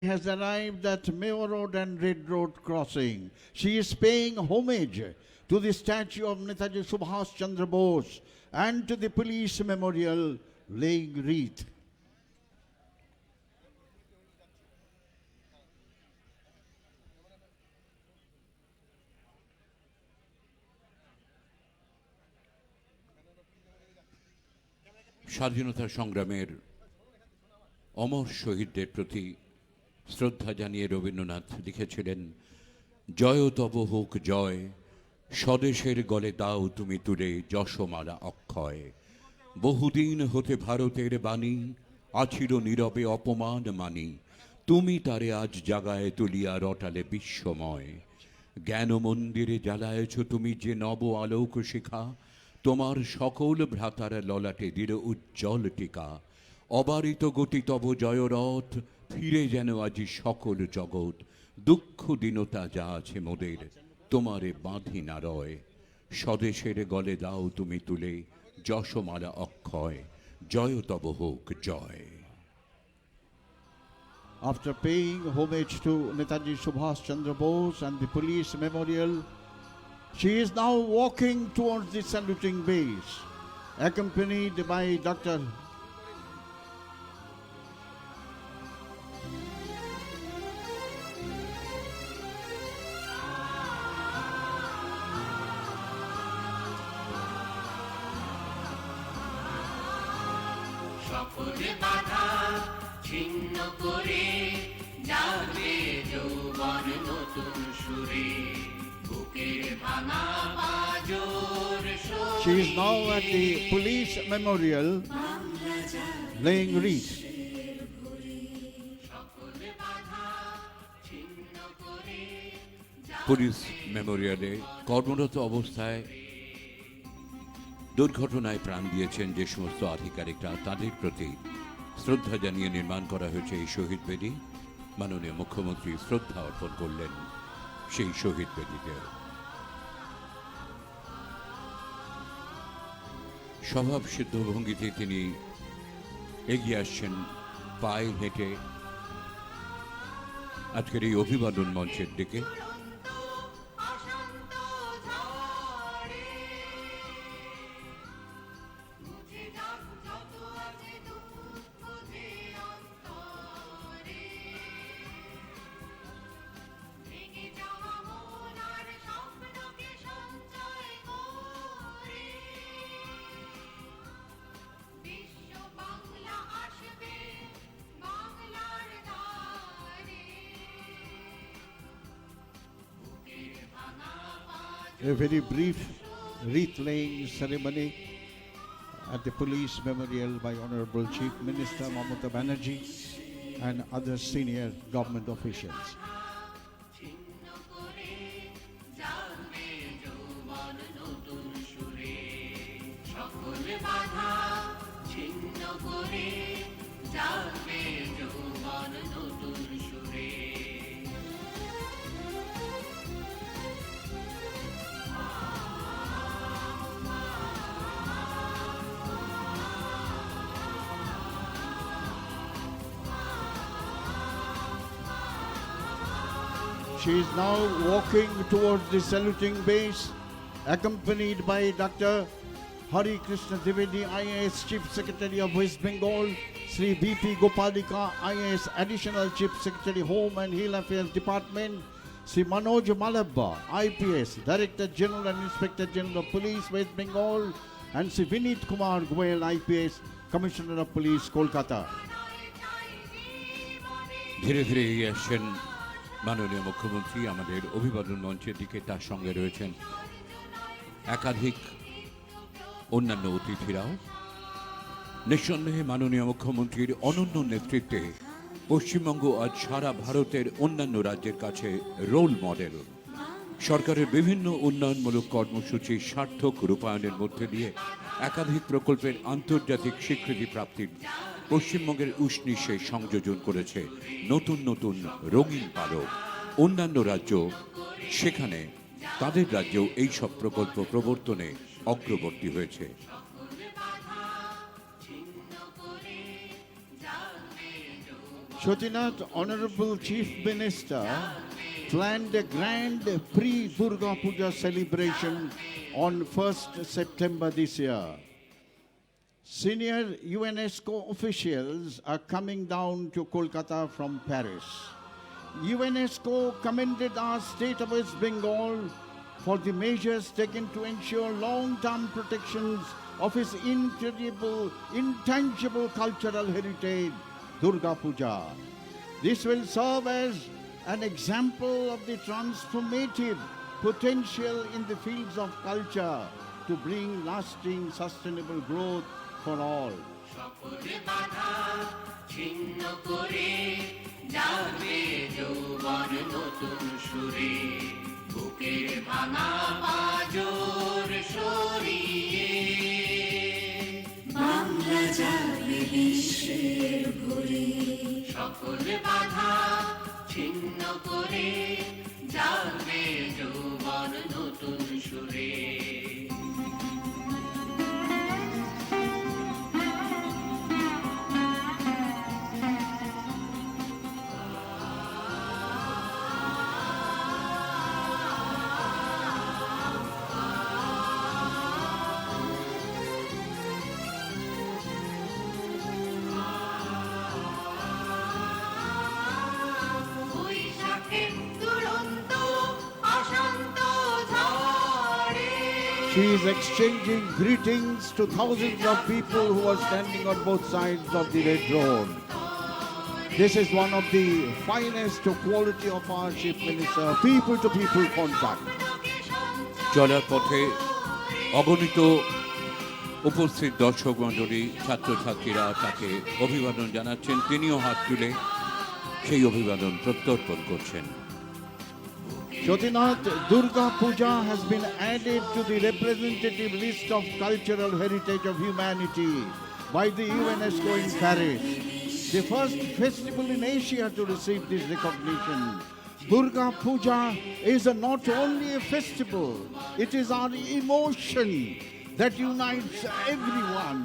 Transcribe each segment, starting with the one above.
has arrived at Mayo Road and Red Road crossing. She is paying homage to the statue of Netaji Subhash Chandra Bose and to the police memorial, laying wreath. স্বাধীনতা সংগ্রামের অমর শহীদদের প্রতি শ্রদ্ধা জানিয়ে রবীন্দ্রনাথ লিখেছিলেন, জয় তব হোক জয়, স্বদেশের গলে দাও তুমি তুলে যশমালা অক্ষয়। বহুদিন হতে ভারতের বাণী আছিল নীরবে অপমান মানি, তুমি তারে আজ জাগায় তুলিয়া রটালে বিশ্বময়। জ্ঞান মন্দিরে জ্বালায়েছ তুমি যে নব আলোক শিখা, তোমার সকল ভ্রাতার ললাটে দিল উজ্জ্বল টিকা। অবারিত গতি তব জয়রথ, ফিরে যেন আজি সকল জগৎ। দুঃখ দীনতা যা আছে মোদের, তোমারে বাঁধি না রয়। স্বদেশের গলে দাও তুমি তুলে যশমালা অক্ষয়, জয় তব হোক জয়। After paying homage to Netaji Subhash Chandra Bose and the police memorial, she is now walking towards the saluting base, accompanied by Dr. সকলে বাধা ছিন্ন করে যাবে যৌবন নতুন সুরে, বুকের ভাঙা পাজর। She is now at the police memorial, laying wreath. সকলে বাধা ছিন্ন করে পুলিশ মেমোরিয়ালে কর্মরত অবস্থায় দুর্ঘটনায় প্রাণ দিয়েছেন যে সমস্ত আধিকারিকরা, তাদের প্রতি শ্রদ্ধা জানিয়ে নির্মাণ করা হয়েছে এই শহীদ বেদি। মাননীয় মুখ্যমন্ত্রী শ্রদ্ধা অর্পণ করলেন সেই শহীদ বেদিতে। স্বভাব সিদ্ধ ভঙ্গিতে তিনি এগিয়ে আসছেন পায়ে হেঁটে আজকের এই অভিবাদন মঞ্চের দিকে। অশান্ত ঝড়ে মুছে যাক যত আছে দুঃখ যে অন্তরে, ভেঙে যাওয়া মন আর স্বপ্নকে সঞ্চয় করে, বিশ্ব বাংলা আসবে বাংলার দ্বারে। A very brief wreath-laying ceremony at the police memorial by Honorable Chief Minister Mamata Banerjee and other senior government officials. ছিন্ন করে যাবে যৌবন নতুন সুরে, সকল বাধা ছিন্ন করে যাবে যৌবন নতুন সুরে। She is now walking towards the saluting base, accompanied by Dr. Hari Krishna Dwivedi, IAS Chief Secretary of West Bengal, Sri B.P. Gopalika, IAS Additional Chief Secretary Home and Hill Affairs Department, Sri Manoj Malabba, IPS Director General and Inspector General of Police, West Bengal, and Sri Vinit Kumar Goyal, IPS Commissioner of Police, Kolkata. ধীরে ধীরে এগিয়ে আসছেন মাননীয় মুখ্যমন্ত্রী আমাদের অভিবাদন মঞ্চের দিকে। তার সঙ্গে রয়েছেন একাধিক অন্যান্য অতিথিরাও। নিঃসন্দেহে মাননীয় মুখ্যমন্ত্রীর অনন্য নেতৃত্বে পশ্চিমবঙ্গ আজ সারা ভারতের অন্যান্য রাজ্যের কাছে রোল মডেল। সরকারের বিভিন্ন উন্নয়নমূলক কর্মসূচি সার্থক রূপায়ণের মধ্যে দিয়ে একাধিক প্রকল্পের আন্তর্জাতিক স্বীকৃতি প্রাপ্তির পশ্চিমবঙ্গের উষ্ণিশে সংযোজন করেছে নতুন নতুন রঙিন পালক। অন্যান্য রাজ্য সেখানে তাদের রাজ্যেও এই সব প্রকল্প প্রবর্তনে অগ্রবর্তী হয়েছে। Sotinath, Honorable Chief Minister, planned a grand pre-Durga Puja celebration on 1st September this year. Senior UNESCO officials are coming down to Kolkata from Paris. UNESCO commended our state of West Bengal for the measures taken to ensure long-term protections of its intangible cultural heritage, Durga Puja. This will serve as an example of the transformative potential in the fields of culture to bring lasting, sustainable growth for all. সকলে বাধা ছিন্ন করে যাবে যৌবন নতুন সুরে বুকের ভাঙা পাঁজর সরিয়ে বাংলা যাবে বিশ্বের ভরে সকল বাধা ছিন্ন করে যাবে যৌবন নতুন সুরে She is exchanging greetings to thousands of people who are standing on both sides of the Red Road. This is one of the finest quality of our Chief Minister, people-to-people contact. চলার পথে অগণিত উপস্থিত দর্শক মণ্ডলী ছাত্রছাত্রীরা তাকে অভিবাদন জানাচ্ছেন, তিনিও হাত তুলে সেই অভিবাদন প্রত্যর্পণ করছেন। Sotinath, Durga Puja has been added to the representative list of cultural heritage of humanity by the UNESCO in Paris, the first festival in Asia to receive this recognition. Durga Puja is not only a festival, it is our emotion that unites everyone.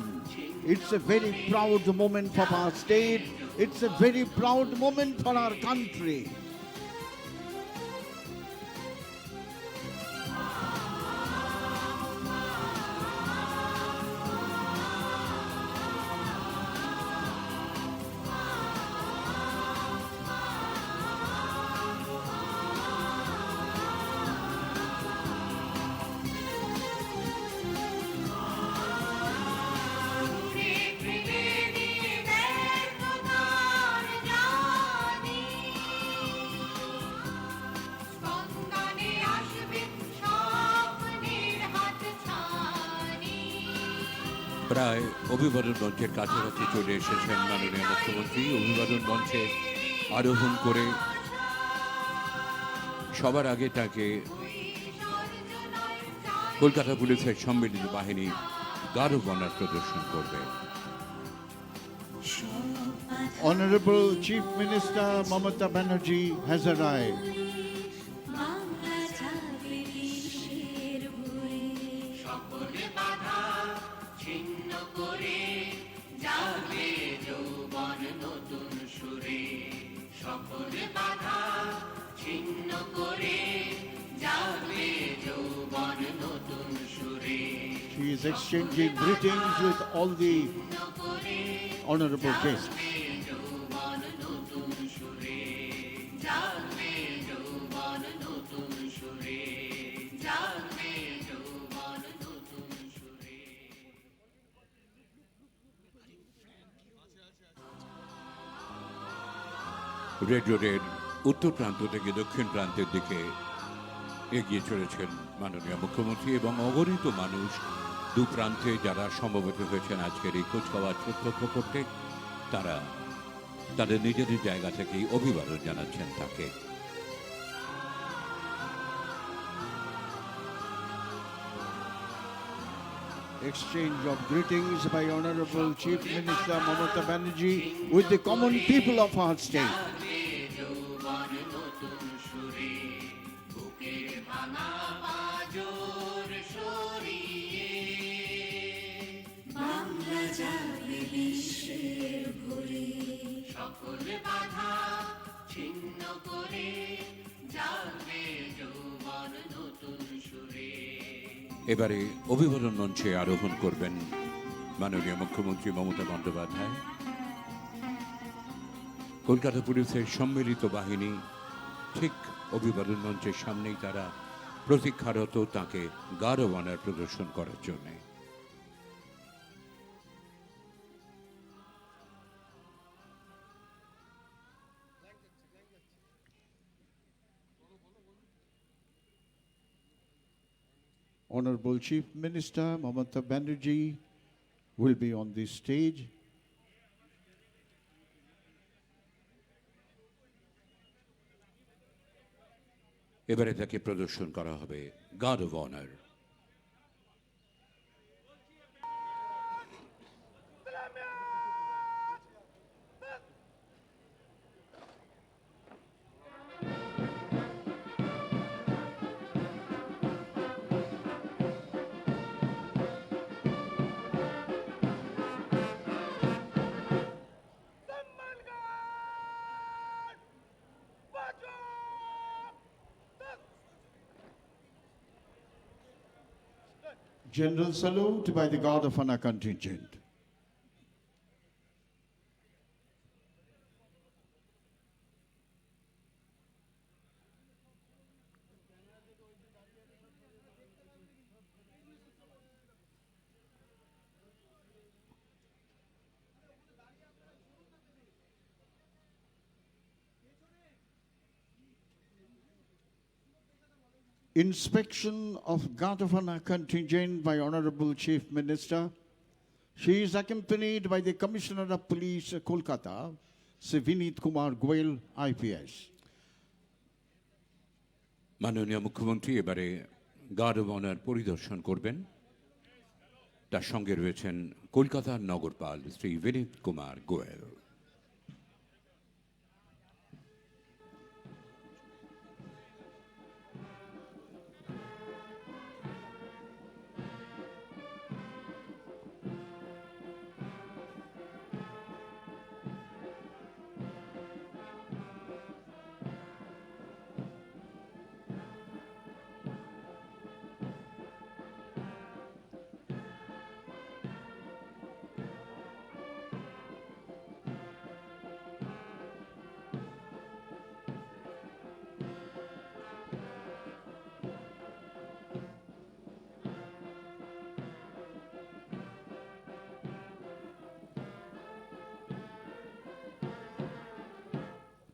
It's a very proud moment for our state, it's a very proud moment for our country. প্রায় অভিবাদন মঞ্চের কাছাকাছি চলে এসেছেন মাননীয় মুখ্যমন্ত্রী। অভিবাদন মঞ্চে আরোহণ করে সবার আগে তাকে কলকাতা পুলিশের সম্মিলিত বাহিনী গারো বনার প্রদর্শন করবে। Honorable Chief Minister Mamata Banerjee has arrived. She is exchanging greetings with all the honorable guests. Red রোডের উত্তর প্রান্ত থেকে দক্ষিণ প্রান্তের দিকে এগিয়ে চলেছেন মাননীয় মুখ্যমন্ত্রী এবং অগণিত মানুষ দু প্রান্তে যারা সমবেত হয়েছেন আজকের এই কুচকাওয়াজ প্রত্যক্ষ করতে, তারা তাদের নিজেদের জায়গা থেকেই অভিবাদন জানাচ্ছেন তাকে। Exchange of greetings by Honorable Chief Minister Mamata Banerjee with the common people of our state. সকল বাধা ছিন্ন করে জাগবে যৌবন নতুন সুরে। এবারে অভিবাদন মঞ্চে আরোহণ করবেন মাননীয় মুখ্যমন্ত্রী মমতা বন্দ্যোপাধ্যায়। কলকাতা পুলিশের সম্মিলিত বাহিনী ঠিক অভিবাদন মঞ্চের সামনেই তারা প্রতীক্ষারত তাকে গার্ড অফ অনার প্রদর্শন করার জন্যে। Honorable Chief Minister Mamata Banerjee will be on this stage. এবারে তাকে প্রদর্শন করা হবে guard of honour. General salute by the Guard of Honor contingent. Inspection of Guard of Honor contingent by Honorable Chief Minister. She is accompanied by the Commissioner of Police, Kolkata, Sri Vinit Kumar Goel, IPS. মাননীয় মুখ্যমন্ত্রী এবারে guard of honour পরিদর্শন করবেন। তার সঙ্গে রয়েছেন কলকাতার নগরপাল শ্রী বিনীত কুমার গোয়েল।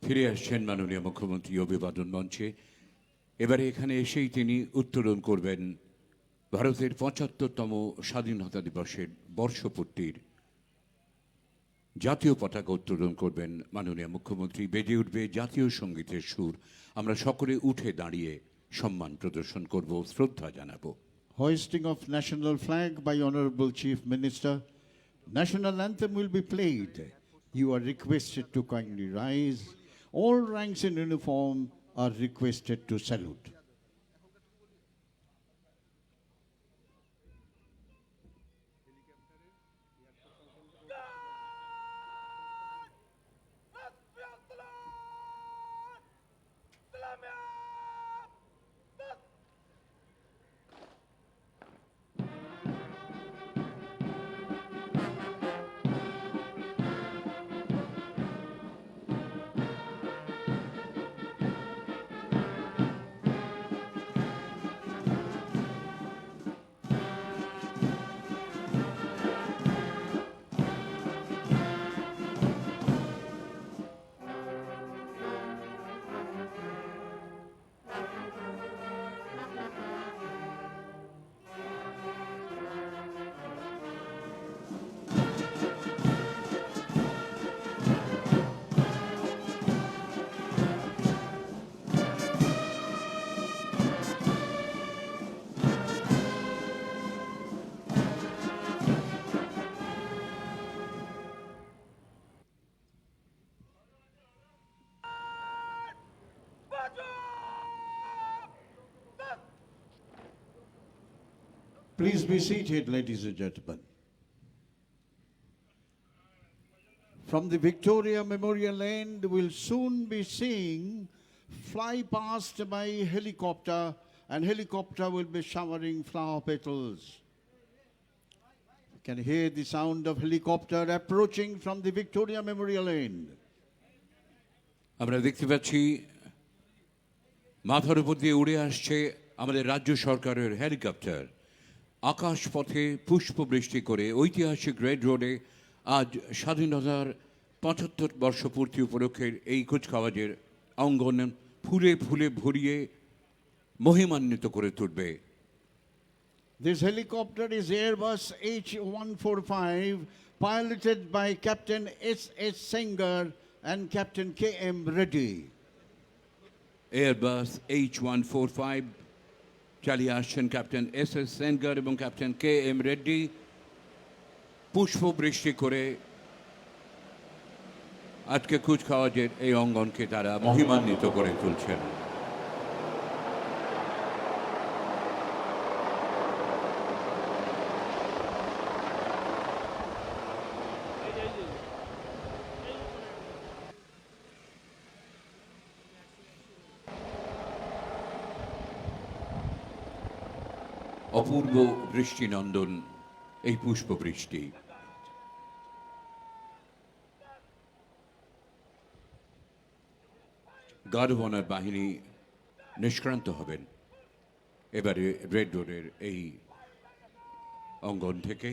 ফিরে আসছেন মাননীয় মুখ্যমন্ত্রী অভিবাদন মঞ্চে। এবারে এখানে এসেই তিনি উত্তোলন করবেন ভারতের ৭৫তম স্বাধীনতা দিবসের বর্ষপূর্তির জাতীয় পতাকা উত্তোলন করবেন মাননীয় মুখ্যমন্ত্রী। বেজে উঠবে জাতীয় সঙ্গীতের সুর। আমরা সকলে উঠে দাঁড়িয়ে সম্মান প্রদর্শন করব, শ্রদ্ধা জানাবো। Hoisting of national flag by Honorable Chief Minister. National anthem will be played. You are requested to kindly rise. All ranks in uniform are requested to salute. Please be seated, ladies and gentlemen. from the Victoria Memorial End will soon be seeing fly past by helicopter, and helicopter will be showering flower petals. You can hear the sound of helicopter approaching from the Victoria Memorial End. আমরা দেখতে পাচ্ছি মাথার উপর দিয়ে উড়ে আসছে আমাদের রাজ্য সরকারের হেলিকপ্টার। আকাশপথে পুষ্পবৃষ্টি করে ঐতিহাসিক রেড রোডে আজ স্বাধীনতার ৭৫ বর্ষপূর্তি উপলক্ষের এই কুচকাওয়াজের অঙ্গন ফুলে ফুলে ভরিয়ে মহিমান্বিত করে তুলবে। This helicopter is Airbus H145, piloted by Captain S.S. Sengar and Captain K.M. Reddy. Airbus H145 চালিয়ে আসছেন ক্যাপ্টেন এস সেনগার এবং ক্যাপ্টেন K.M. রেড্ডি। পুষ্পবৃষ্টি করে আজকে কুচকাওয়াজের এই অঙ্গনকে তারা মহিমান্বিত করে তুলছেন। অপূর্ব বৃষ্টিনন্দন এই পুষ্পবৃষ্টি। গার্ডওয়ানার বাহিনী নিষ্ক্রান্ত হবেন এবারে রেড রোডের এই অঙ্গন থেকে।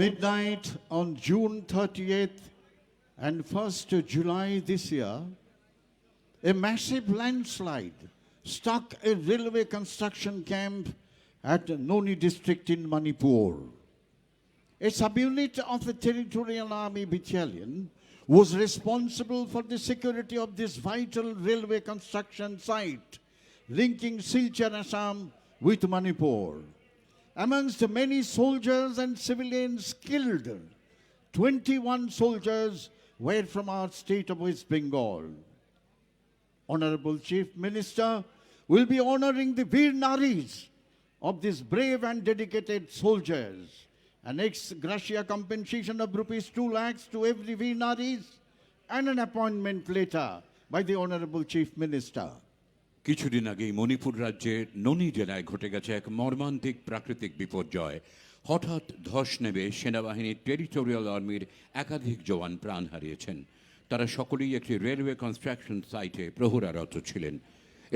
Midnight on June 30th and 1st July this year, a massive landslide struck a railway construction camp at Noni district in Manipur. A subunit of the Territorial Army Battalion was responsible for the security of this vital railway construction site linking Silchar, Assam with Manipur. Amongst many soldiers and civilians killed, 21 soldiers were from our state of West Bengal. Honorable Chief Minister will be honoring the Veer Naris of these brave and dedicated soldiers. An ex gratia compensation of rupees 2 lakhs to every Veer Naris and an appointment letter by the Honorable Chief Minister. কিছুদিন আগেই মণিপুর রাজ্যের ননি জেলায় ঘটে গেছে এক মর্মান্তিক প্রাকৃতিক বিপর্যয়। হঠাৎ ধস নেমে সেনাবাহিনীর টেরিটোরিয়াল আর্মির একাধিক জওয়ান প্রাণ হারিয়েছেন। তারা সকলেই একটি রেলওয়ে কনস্ট্রাকশন সাইটে প্রহরারত ছিলেন।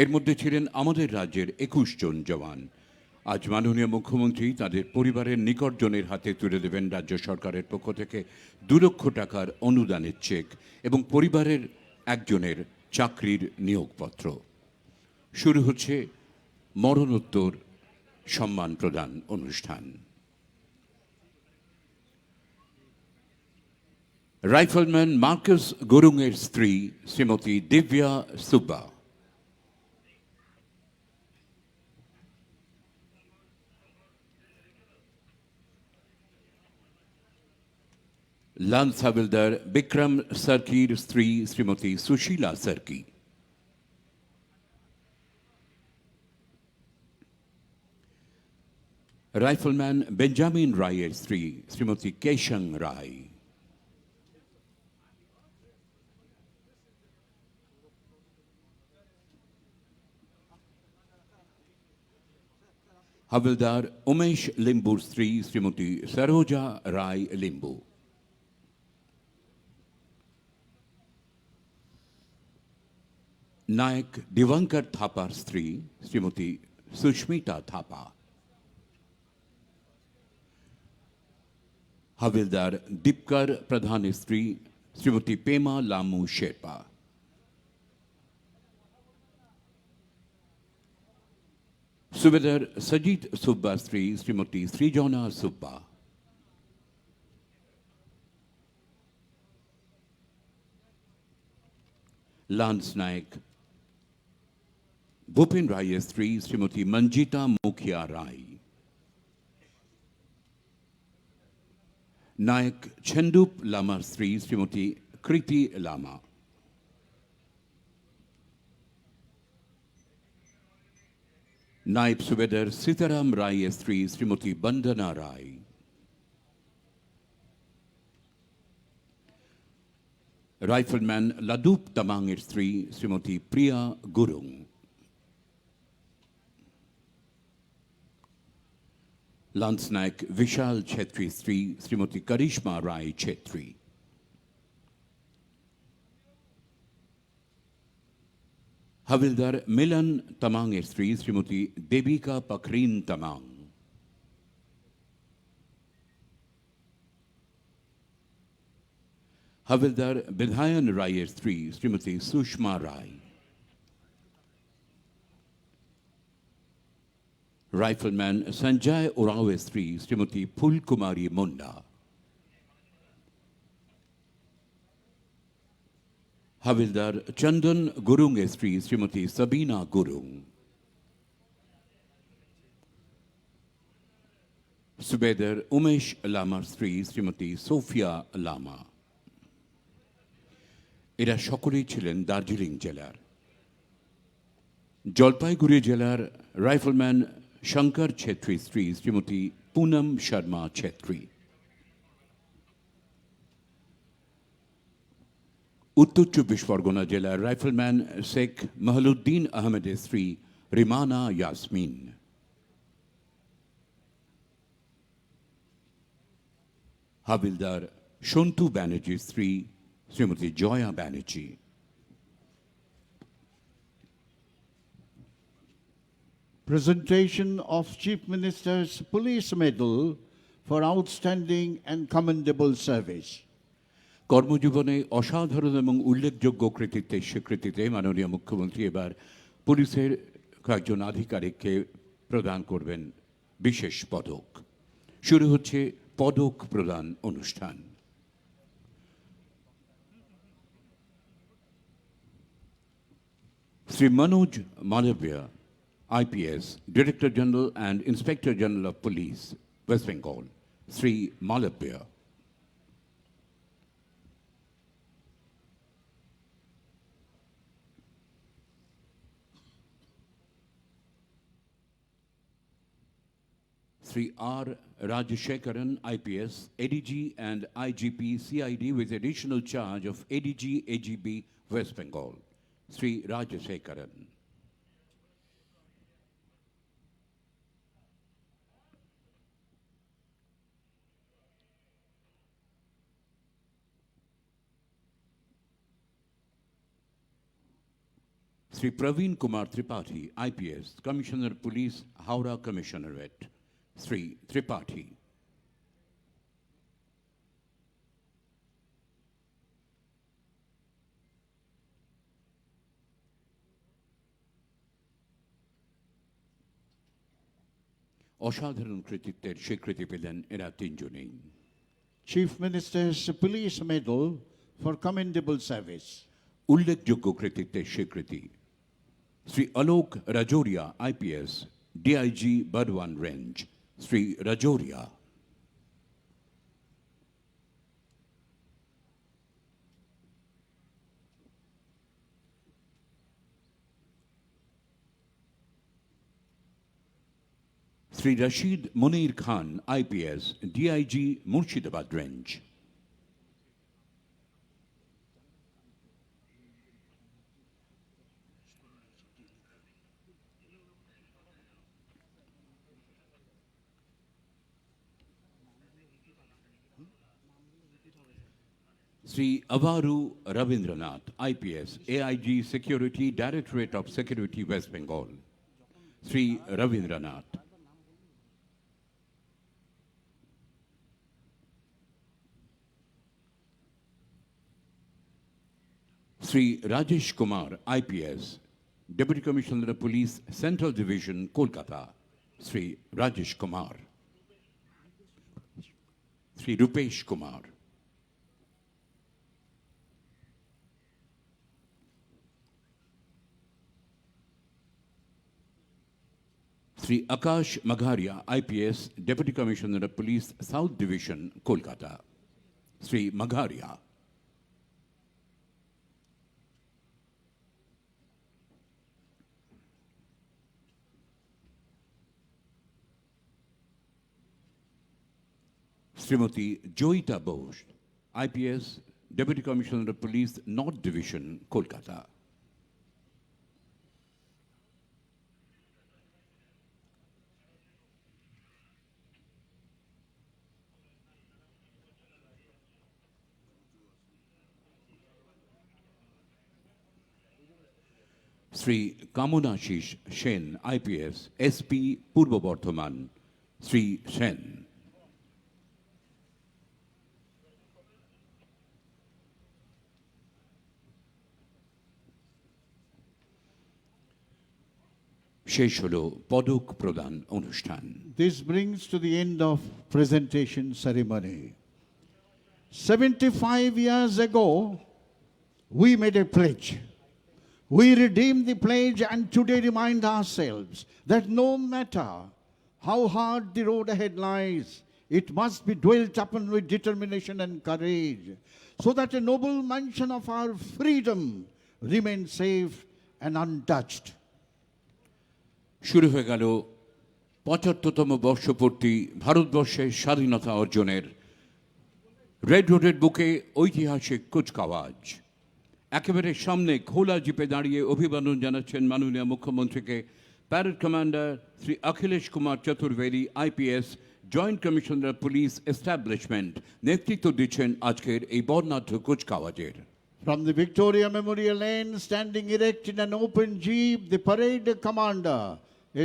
এর মধ্যে ছিলেন আমাদের রাজ্যের ২১ জন জওয়ান। আজ মাননীয় মুখ্যমন্ত্রী তাদের পরিবারের নিকটজনের হাতে তুলে দেবেন রাজ্য সরকারের পক্ষ থেকে ২ লক্ষ টাকার অনুদানের চেক এবং পরিবারের একজনের চাকরির নিয়োগপত্র। শুরু হচ্ছে মরণোত্তর সম্মান প্রদান অনুষ্ঠান। রাইফেলম্যান মার্কাস গুরুংয়ের স্ত্রী শ্রীমতী দিব্যা সুব্বা, লান্স হাবিলদার বিক্রম সার্কির স্ত্রী শ্রীমতী সুশীলা সার্কি, রাইফেলম্যান বেঞ্জামিন রায়ের স্ত্রী শ্রীমতী কেশং রায়, হাবিলদার উমেশ লিম্বুর স্ত্রী শ্রীমতী সরোজা রায় লিম্বু। নায়ক দিবাঙ্কর থাপার স্ত্রী শ্রীমতী সুস্মিতা থাপা। হাবিলদার দীপকর প্রধানের স্ত্রী শ্রীমতী পেমা লামু শেরপা। সুবেদার সজিত সুব্বার স্ত্রী শ্রীমতী সৃজনা সুব্বা। লান্স নায়ক ভূপেন রায়ের স্ত্রী শ্রীমতী মঞ্জিতা মুখিয়া রায়। নায়ক ছন্দুপ লামার স্ত্রী শ্রীমতী কৃতি লামা। নায়েব সুবেদার সীতারাম রায়ের স্ত্রী শ্রীমতী বন্দনা রায়। রাইফেলম্যান লাদুপ তামাংয়ের স্ত্রী শ্রীমতী প্রিয়া গুরুং। লান্স নায়ক বিশাল ছেত্রীর স্ত্রী শ্রীমতী করিশ্মা রায় ছেত্রী। হাবিলদার মিলন তামাংয়ের স্ত্রী শ্রীমতী দেবিকা পখরিন তামাং। হাবিলদার বিধায়ন রায়ের স্ত্রী শ্রীমতী সুষমা রায়। রাইফেলম্যান সঞ্জয় ওরাওয়ের স্ত্রী শ্রীমতী ফুলকুমারী মুন্ডা। হাবিলদার চন্দন গুরুংয়ের স্ত্রী শ্রীমতী সাবিনা গুরুং। সুবেদার উমেশ লামার স্ত্রী শ্রীমতী সোফিয়া লামা। এরা সকলেই ছিলেন দার্জিলিং জেলার। জলপাইগুড়ি জেলার রাইফেলম্যান শঙ্কর ছেত্রীর স্ত্রী শ্রীমতী পুনম শর্মা ছেত্রী। উত্তর চব্বিশ পরগনা জেলার রাইফেলম্যান শেখ মহলুদ্দিন আহমেদের স্ত্রী রিমানা ইয়াসমিন। হাবিলদার সন্তু ব্যানার্জির স্ত্রী Shrimati Jaya Banerjee. Presentation of Chief Minister's Police Medal for Outstanding and Commendable Service. কর্মজীবনে অসাধারণ এবং উল্লেখযোগ্য কৃতিত্বের স্বীকৃতিতে মাননীয় মুখ্যমন্ত্রী এবার পুলিশের কয়েকজন আধিকারিককে প্রদান করবেন বিশেষ পদক। শুরু হচ্ছে পদক প্রদান অনুষ্ঠান। Shri Manoj Malviya, IPS, Director General and Inspector General of Police, West Bengal, Sri Malabya. Sri R. Rajashekaran, IPS, ADG and IGP CID with additional charge of ADG AGB, West Bengal, Sri Rajashekaran. Sri Praveen Kumar Tripathi, IPS, Commissioner Police, Howrah Commissionerate, Sri Tripathi. অসাধারণ কৃতিত্বের স্বীকৃতি পেলেন এরা তিনজনেই। Chief Minister's Police Medal for Commendable Service. উল্লেখযোগ্য কৃতিত্বের স্বীকৃতি Shri Alok Rajoria, IPS, DIG Burdwan Range, Shri Rajoria. Shri Rashid Munir Khan, IPS, DIG Murshidabad range. Sri Avaru Ravindranath, IPS, AIG Security, Directorate of Security, West Bengal. Sri Ravindranath. Sri Rajesh Kumar, IPS, Deputy Commissioner of Police, Central Division, Kolkata. Sri Rajesh Kumar. Sri Rupesh Kumar. Sri Akash Magharia, IPS, Deputy Commissioner of Police, South Division, Kolkata. Sri Magharia. Srimati Joita Bose, IPS, Deputy Commissioner of Police, North Division, Kolkata. Sri Kamunashish Shen, IPS, SP, Purbo Bardhaman. Sri Shen. শেষ হলো পদক প্রদান অনুষ্ঠান। This brings to the end of presentation ceremony. 75 years ago, we made a pledge. We redeemed the pledge and today remind ourselves that no matter how hard the road ahead lies, it must be dwelt upon with determination and courage, so that a noble mansion of our freedom remains safe and untouched. শুরু হয়ে গেল ৭৫তম বর্ষপূর্তি ভারতবর্ষের স্বাধীনতা অর্জনের। Red রোডের বুকে ঐতিহাসিক কুচকাওয়াজ। একেবারে সামনে খোলা জিপে দাঁড়িয়ে অভিবাদন জানাচ্ছেন মাননীয় মুখ্যমন্ত্রীকে parade commander Shri Akhilesh Kumar Chaturvedi, IPS, joint commissioner police establishment নেতৃত্ব দিচ্ছেন আজকের এই বর্ণাঢ্য কুচকাওয়াজের। From the Victoria Memorial Lane, standing erect in an open jeep, the parade commander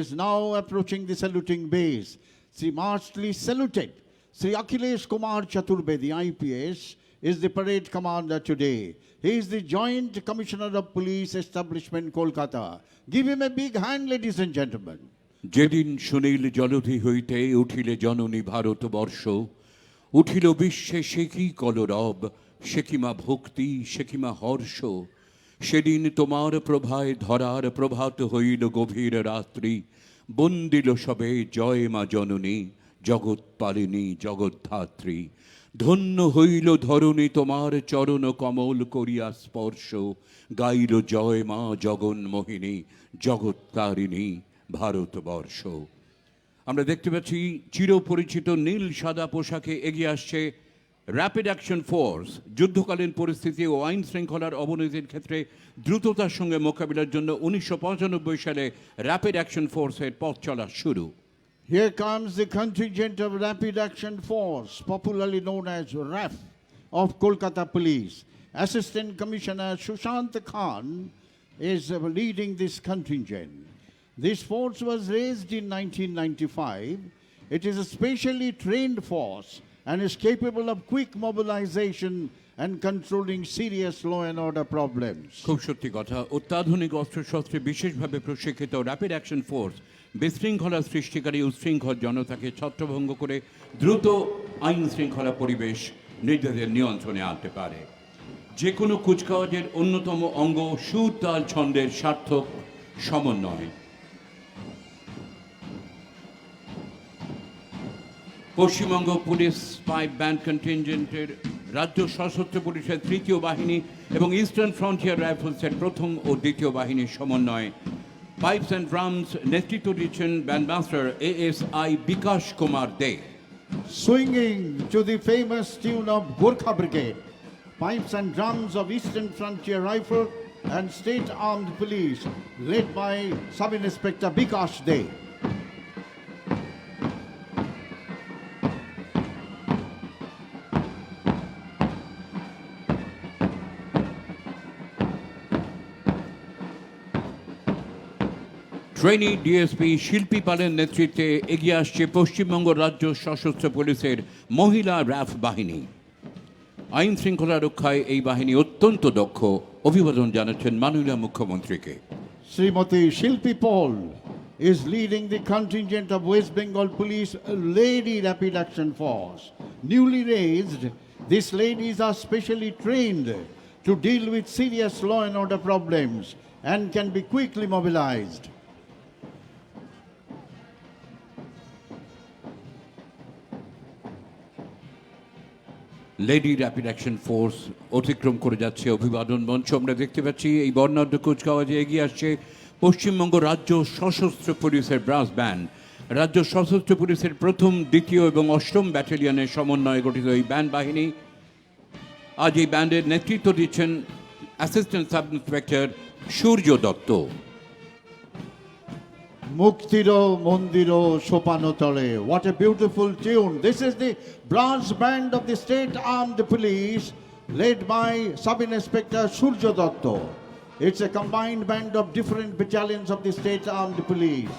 is now approaching the saluting base. Sri martially saluted. Sri Akhilesh Kumar Chaturbedi, IPS, is the parade commander today. He is the Joint Commissioner of Police Establishment, Kolkata. Give him a big hand, ladies and gentlemen. যেদিন সুনীল জলধি হইতে উঠিলে জননী ভারতবর্ষ, উঠিল বিশ্বে সে কি কলরব, সে কিমা ভক্তি, সে কিমা হর্ষ। সেদিন তোমার প্রভায় ধরার প্রভাত হইল গভীর রাত্রি, বন্দিল সবে জয় মা জননী, জগৎ পালিনী জগদ্ধাত্রী। ধন্য হইল ধরণী তোমার চরণ কমল করিয়া স্পর্শ, গাইল জয় মা জগন্মোহিনী, জগত্তারিণী ভারতবর্ষ। আমরা দেখতে পাচ্ছি চিরপরিচিত নীল সাদা পোশাকে এগিয়ে আসছে র্যাপিড অ্যাকশন ফোর্স। যুদ্ধকালীন পরিস্থিতি ও আইন শৃঙ্খলার অবনতির ক্ষেত্রে দ্রুততার সঙ্গে মোকাবিলার জন্য ১৯৯৫ সালে র্যাপিড অ্যাকশন ফোর্সের পথ চলা শুরু। Here comes the contingent of Rapid Action Force, popularly known as RAF, of Kolkata Police. Assistant Commissioner Sushant Khan is leading this contingent. This force was raised in 1995. It is a specially trained force and is capable of quick mobilization and controlling serious law and order problems. খুব সত্যি কথা, অত্যাধুনিক অস্ত্রশস্ত্রে বিশেষভাবে প্রশিক্ষিত rapid action force বিশৃঙ্খলা সৃষ্টিকারী উচ্ছৃঙ্খল জনতাকে ছত্রভঙ্গ করে দ্রুত আইন শৃঙ্খলা পরিবেশ নিজেদের নিয়ন্ত্রণে আনতে পারে। যে কোনো কুচকাওয়াজের অন্যতম অঙ্গ সুর তাল ছন্দের সার্থক সমন্বয়। পশ্চিমবঙ্গ পুলিশ 5 ব্যান্ড কন্টিনজেন্টের রাজ্য সশস্ত্র পুলিশের ৩য় বাহিনী এবং ইস্টার্ন ফ্রন্টিয়ার রাইফেলসের প্রথম ও দ্বিতীয় বাহিনীর সমন্বয়ে পাইপস অ্যান্ড ড্রামস নেতৃত্ব দিচ্ছেন bandmaster ASI Bikash Kumar Dey. Swinging to the famous tune of Gorkha Brigade, pipes and drums of Eastern Frontier Rifle and State Armed Police, led by Sub-Inspector Bikash De. Trainee DSP শিল্পী পালের নেতৃত্বে এগিয়ে আসছে পশ্চিমবঙ্গ রাজ্য সশস্ত্র পুলিশের মহিলা র্যাফ বাহিনী। আইন শৃঙ্খলা রক্ষায় এই বাহিনী অত্যন্ত দক্ষ। অভিবাদন জানাচ্ছেন মাননীয় মুখ্যমন্ত্রীকে। Srimati Shilpi Paul is leading the contingent of West Bengal Police Lady Rapid Action Force. Newly raised, these ladies are specially trained to deal with serious law and order problems and can be quickly mobilized. Lady rapid action force অতিক্রম করে যাচ্ছে অভিবাদন মঞ্চ। আমরা দেখতে পাচ্ছি এই বর্ণাঢ্য কুচকাওয়াজে এগিয়ে আসছে পশ্চিমবঙ্গ রাজ্য সশস্ত্র পুলিশের ব্রাস ব্যান্ড। রাজ্য সশস্ত্র পুলিশের প্রথম, দ্বিতীয় এবং অষ্টম ব্যাটালিয়নের সমন্বয়ে গঠিত এই ব্যান্ড বাহিনী। আজ এই ব্যান্ডের নেতৃত্ব দিচ্ছেন assistant sub inspector Surya Dutta. Muktiro Mondiro Sopanotale. What a beautiful tune. This is the brass band of the State Armed Police led by Sub-Inspector Surjo Dotto. It's a combined band of different battalions of the State Armed Police.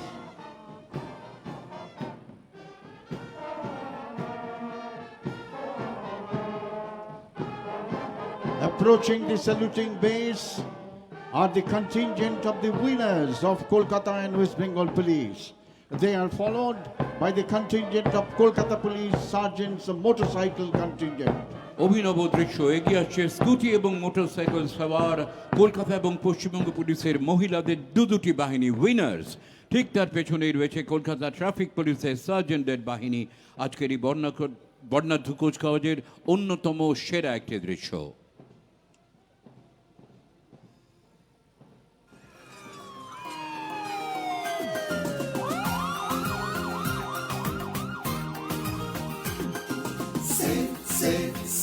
Approaching the saluting base are the contingent of the winners of Kolkata and West Bengal Police. They are followed by the contingent of Kolkata Police Sergeants motorcycle contingent. অভিনব দৃশ্য এগিয়ে আসছে scooty এবং motorcycle সওয়ার Kolkata এবং পশ্চিমবঙ্গ পুলিশের মহিলাদের দুটি বাহিনী উইনার্স। ঠিক তার পেছনেই রয়েছে কলকাতা ট্রাফিক পুলিশের সার্জেন্টদের বাহিনী। আজকের এই বর্ণাঢ্য কুচকাওয়াজের অন্যতম সেরা একটি দৃশ্য।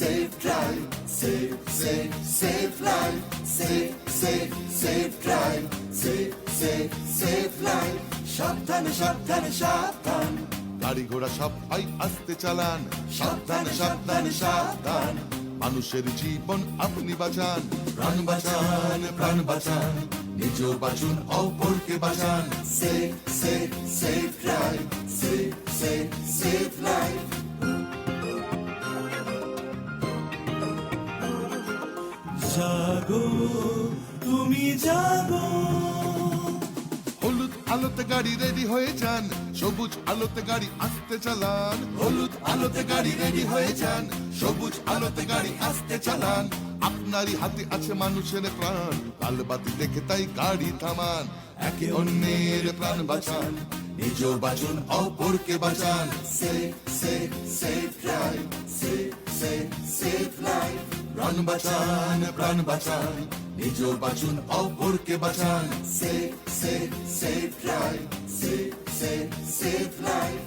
Safe drive, safe life, safe drive, safe life. সাবধানে সাবধানে সাবধান, গাড়ি ঘোড়া সবাই আস্তে চালান। সাবধানে সাবধানে সাবধান, মানুষের জীবন আপনি বাঁচান। প্রাণ বাঁচান, প্রাণ বাঁচান, নিজেও বাঁচুন, অপরকে বাঁচান। Safe drive, safe life. জাগো তুমি জাগো, হলুদ আলোতে গাড়ি রেডি হয়ে যান, সবুজ আলোতে গাড়ি আস্তে চালান। হলুদ আলোতে গাড়ি রেডি হয়ে যান, সবুজ আলোতে গাড়ি আস্তে চালান। আপনারই হাতে আছে মানুষের প্রাণ, লাল বাতি দেখে তাই গাড়ি থামান। একে অন্যের প্রাণ বাঁচান, নিজেও বাঁচুন, অপরকে বাঁচান। Safe drive, safe life. প্রাণ বাঁচান, প্রাণ বাঁচান, নিজেও বাঁচুন, অপরকে বাঁচান। Safe drive, safe life.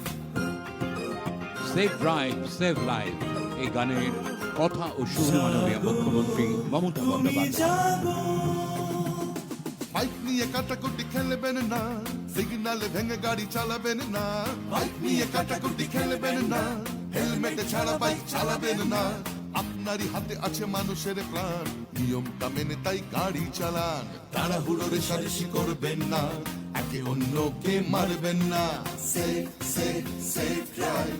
Safe drive, safe life, এই গানের কথা ও সুর মাননীয় মুখ্যমন্ত্রী মমতা বন্দ্যোপাধ্যায়। বাইক নিয়ে কাটাকুটি খেলবেন না, সিগন্যালে ভেঙে গাড়ি চালাবেন না। বাইক নিয়ে কাটাকুটি খেলবেন না, হেলমেট ছাড়া বাইক চালাবেন না। আপনারই হাতে আছে মানুষের প্রাণ, নিয়মটা মেনে তাই গাড়ি চালান। তাড়াহুড়ো রেষারেষি করবেন না, একে অন্যকে মারবেন না। Safe drive,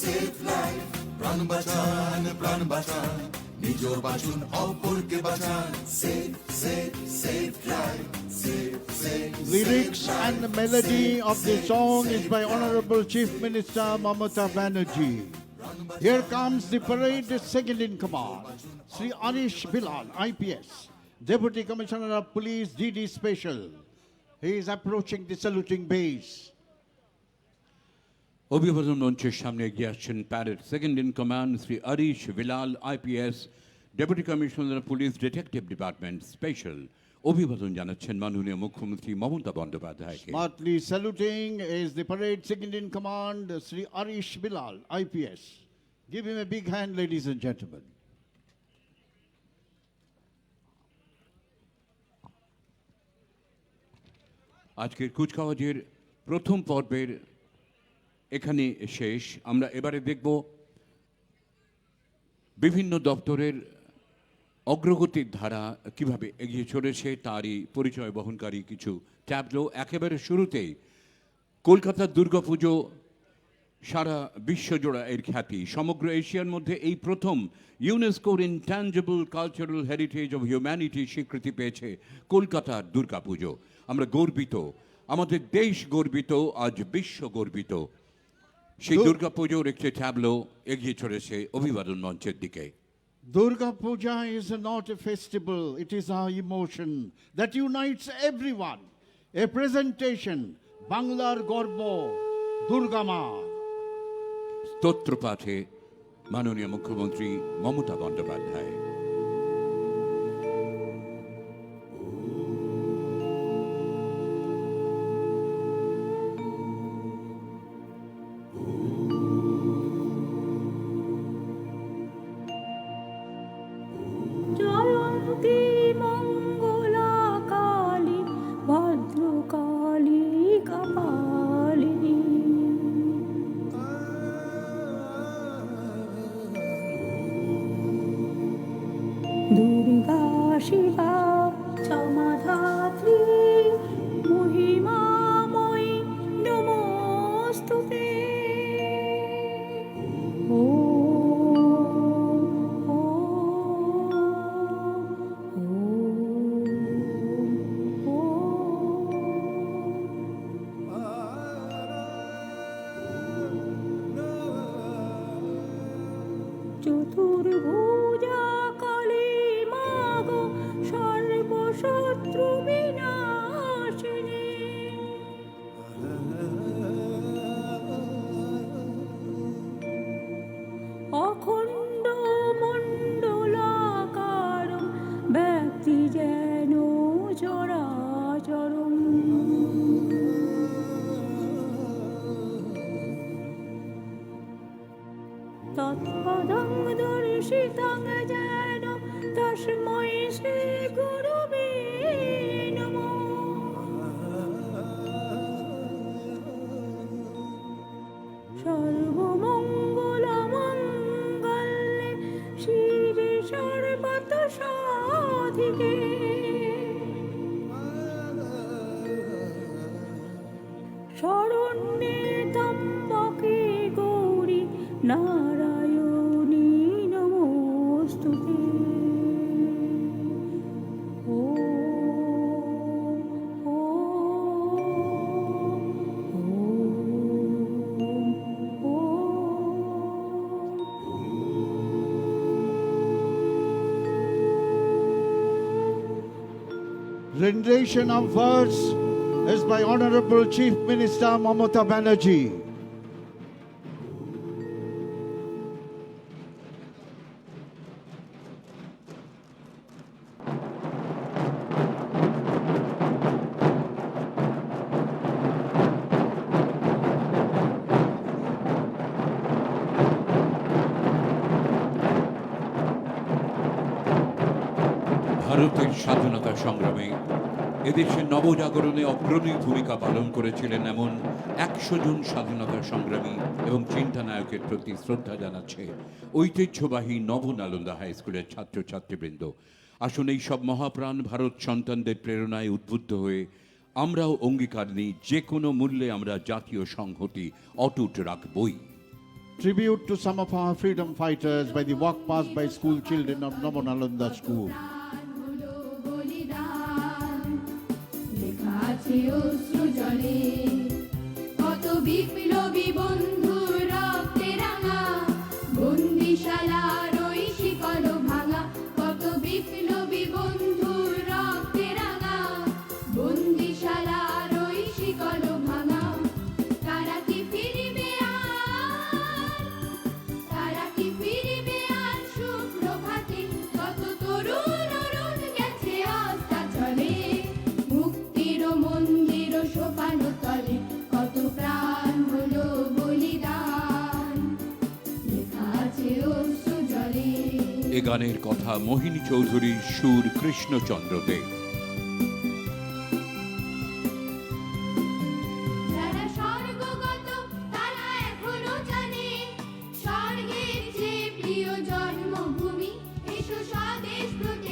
safe life. প্রাণ বাঁচান, প্রাণ বাঁচান, নিজেও বাঁচুন, অপরকে বাঁচান। Safe drive, safe. Lyrics and the melody of the song is by Honorable Chief Minister Mamata Banerjee. Here comes the parade second in command, Sri Arish Bilal, IPS, Deputy Commissioner of Police, DD Special. He is approaching the saluting base. অভিবাদন মঞ্চের সামনে এগিয়ে আসছেন parade second in command Shri Arish Bilal, IPS, deputy commissioner police detective department special. অভিবাদন জানাচ্ছেন মাননীয় মুখ্যমন্ত্রী মমতা বন্দ্যোপাধ্যায়কে। Smartly saluting is the parade second in command, Sri Arish Bilal, IPS. Give him a big hand, ladies and gentlemen. আজকের কুচকাওয়াজের প্রথম পর্বের এখানে শেষ। আমরা এবারে দেখব বিভিন্ন দপ্তরের অগ্রগতির ধারা কিভাবে এগিয়ে চলেছে তারই পরিচয় বহনকারী কিছু ট্যাবলো। একেবারে শুরুতেই কলকাতার দুর্গাপুজো সারা বিশ্বজোড়া এর খ্যাতি, সমগ্র এশিয়ার মধ্যে এই প্রথম ইউনেস্কোর intangible cultural heritage of humanity স্বীকৃতি পেয়েছে কলকাতার দুর্গাপুজো। আমরা গর্বিত, আমাদের দেশ গর্বিত, আজ বিশ্ব গর্বিত। সেই দুর্গাপুজোর একটি ট্যাবলো এগিয়ে চলেছে অভিবাদন মঞ্চের দিকে। Durga Puja is not a festival, it is our emotion that unites everyone. A presentation, Banglar Gorbo, Durga Ma. স্তোত্র পাঠে মাননীয় মুখ্যমন্ত্রী মমতা বন্দ্যোপাধ্যায়। জয়ন্তী মঙ্গলা কালী ভদ্রকালী কপালিনী দুর্গা শিবা ক্ষমাধাত্রী মহিমাময়ী নমস্তুতে। চতুর্ভুজা কালী মাগো সর্বশত্রু বিনাশিনী অখণ্ড মণ্ডলাকার ব্যক্তি যেন চরাচরম তৎপদং দর্শিতং যেন তস্मै শ্রী গুরবে নমঃ। সর্বমঙ্গলমঙ্গলে শিবে সর্বত সাধিকে শরণ্যে ত্র্যম্বকে গৌরী নারায়ণী নমস্তুতে। Rendition of verse is by Honorable Chief Minister Mamata Banerjee. ভারতের স্বাধীনতা সংগ্রামে এদেশের নবজাগরণে অগ্রণী ভূমিকা পালন করেছিলেন এমন 100 জন স্বাধীনতা সংগ্রামী এবং চিন্তানায়কের প্রতি শ্রদ্ধা জানাচ্ছে ঐতিহ্যবাহী নবনালন্দা হাই স্কুলের ছাত্রছাত্রীবৃন্দ। আসুন এই সব মহাপ্রাণ ভারত সন্তানদের প্রেরণায় উদ্বুদ্ধ হয়ে আমরাও অঙ্গীকার নিই, যে কোনো মূল্যে আমরা জাতীয় সংহতি অটুট রাখবই। Tribute to some of our freedom fighters by the walk past by school children of Navanalanda School. অশ্রু জলে কত বিপ্লবী বন্ধুর রক্তে রাঙা বন্দিশালার ওই শিকল ভাঙা কত বিপ্লবী বন্ধুর রক্তে রাঙা বন্দিশালার ওই শিকল ভাঙা তারা কি ফিরবে আর তারা কি ফিরবে আর সুপ্রভাতে কত তরুণ অরুণ গেছে আস্থা চলে মুক্তির মন্দির সোপান তলে কত প্রাণ হলো বলিদান লেখা আছে অশ্রু জলে। এ গানের কথা মোহিনী চৌধুরীর, সুর কৃষ্ণচন্দ্র দে। যারা স্বর্গগত তারা এখনো জানে স্বর্গের যে প্রিয় জন্মভূমি এসো স্বদেশ প্রতি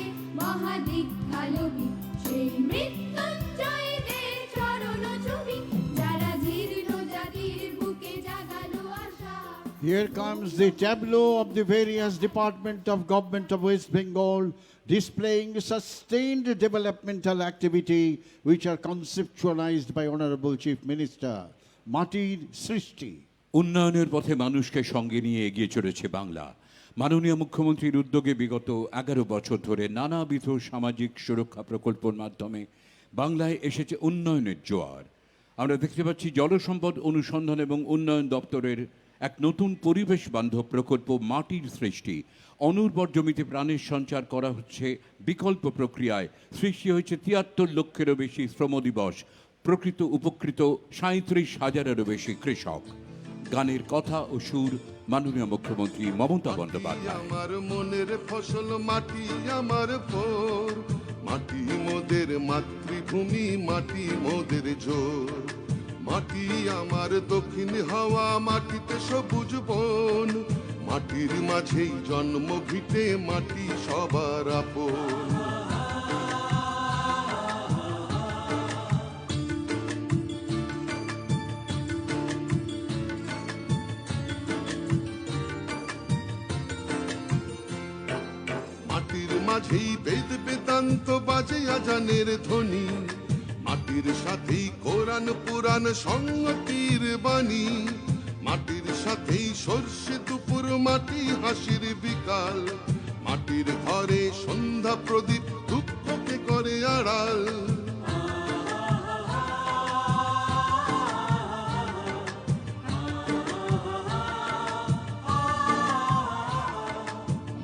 Here comes the tableau of the various departments of government of West Bengal displaying sustained developmental activity which are conceptualized by Honorable Chief Minister. Matir Srishti. উন্নয়নের পথে মানুষকে সঙ্গে নিয়ে এগিয়ে চলেছে বাংলা। মাননীয় মুখ্যমন্ত্রীর উদ্যোগে বিগত 11 বছর ধরে নানাবিধ সামাজিক সুরক্ষা প্রকল্পের মাধ্যমে বাংলায় এসেছে উন্নয়নের জোয়ার। আমরা দেখতে পাচ্ছি জলসম্পদ অনুসন্ধান এবং উন্নয়ন দপ্তরের এক নতুন পরিবেশ বান্ধব প্রকল্প মাটির সৃষ্টি। অনুর্বর জমিতে প্রাণের সঞ্চার করা হচ্ছে বিকল্প প্রক্রিয়ায়। সৃষ্টি হয়েছে 73 লক্ষেরও বেশি শ্রম দিবস। প্রকৃত উপকৃত 37,000-এরও বেশি কৃষক। গানের কথা ও সুর মাননীয় মুখ্যমন্ত্রী মমতা বন্দ্যোপাধ্যায়। আমার মনের ফসল মাটি আমার ফোর, মাটি মোদের মাতৃভূমি, মাটি মোদের জোর। মাটি আমার দক্ষিণ হাওয়া, মাটিতে সবুজ বন, মাটির মাঝেই জন্ম ভিটে, মাটি সবার আপন। মাটির মাঝেই বেদ বেদান্ত বাজে আজানের ধ্বনি, মাটির সাথেই কোরআন পুরাণ সংগতির বাণী, মাটির সাথেই সর্ষে দুপুর, মাটি হাসির বিকাল, মাটির ঘরে সন্ধ্যা প্রদীপ দুঃখকে করে আড়াল।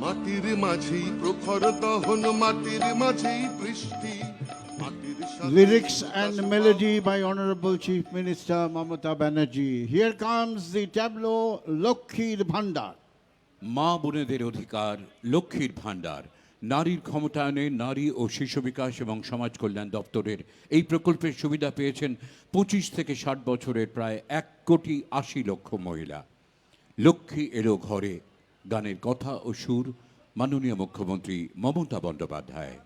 মাটির মাঝেই প্রখর দহন, মাটির মাঝেই বৃষ্টি, মাটির সাথে Lyrics and melody by Honorable Chief Minister Mamata Banerjee. Here comes the tableau Lokhir Bhandar. মা বোনেদের অধিকার, লক্ষ্মীর ভাণ্ডার। নারীর ক্ষমতায়নে নারী ও শিশু বিকাশ এবং সমাজ কল্যাণ দপ্তরের এই প্রকল্পের সুবিধা পেয়েছেন 25 থেকে 60 বছরের প্রায় 1,80,00,000 মহিলা। লক্ষ্মী এলো ঘরে। গানের কথা ও সুর মাননীয় মুখ্যমন্ত্রী মমতা বন্দ্যোপাধ্যায়।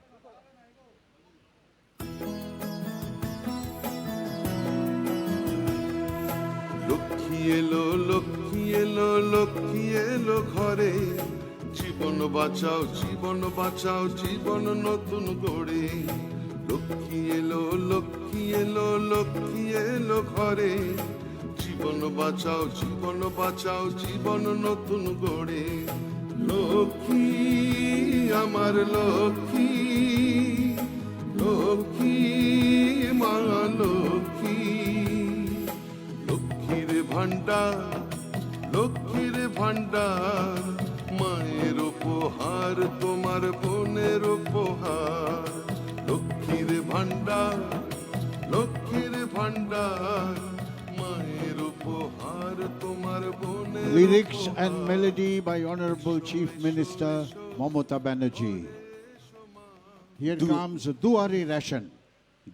লক্ষ্মী এলো, লক্ষ্মী এলো, লক্ষ্মী এলো ঘরে, জীবন বাঁচাও, জীবন বাঁচাও, জীবন নতুন গড়ে। লক্ষ্মী এলো, লক্ষ্মী এলো, লক্ষ্মী এলো ঘরে, জীবন বাঁচাও, জীবন বাঁচাও, জীবন নতুন গড়ে। লক্ষ্মী আমার লক্ষ্মী, লক্ষ্মী মা লক্ষ্মী, লক্ষ্মীর ভান্ডার, লক্ষ্মীর ভান্ডার, মায়ের উপহার, তোমার বোনের উপহার। লক্ষ্মীর ভান্ডার, লক্ষ্মীর ভান্ডার, মায়ের উপহার, তোমার বোনের Lyrics and উপহার। melody by Honorable Chief Minister Mamata Banerjee. Here comes Duare Ration.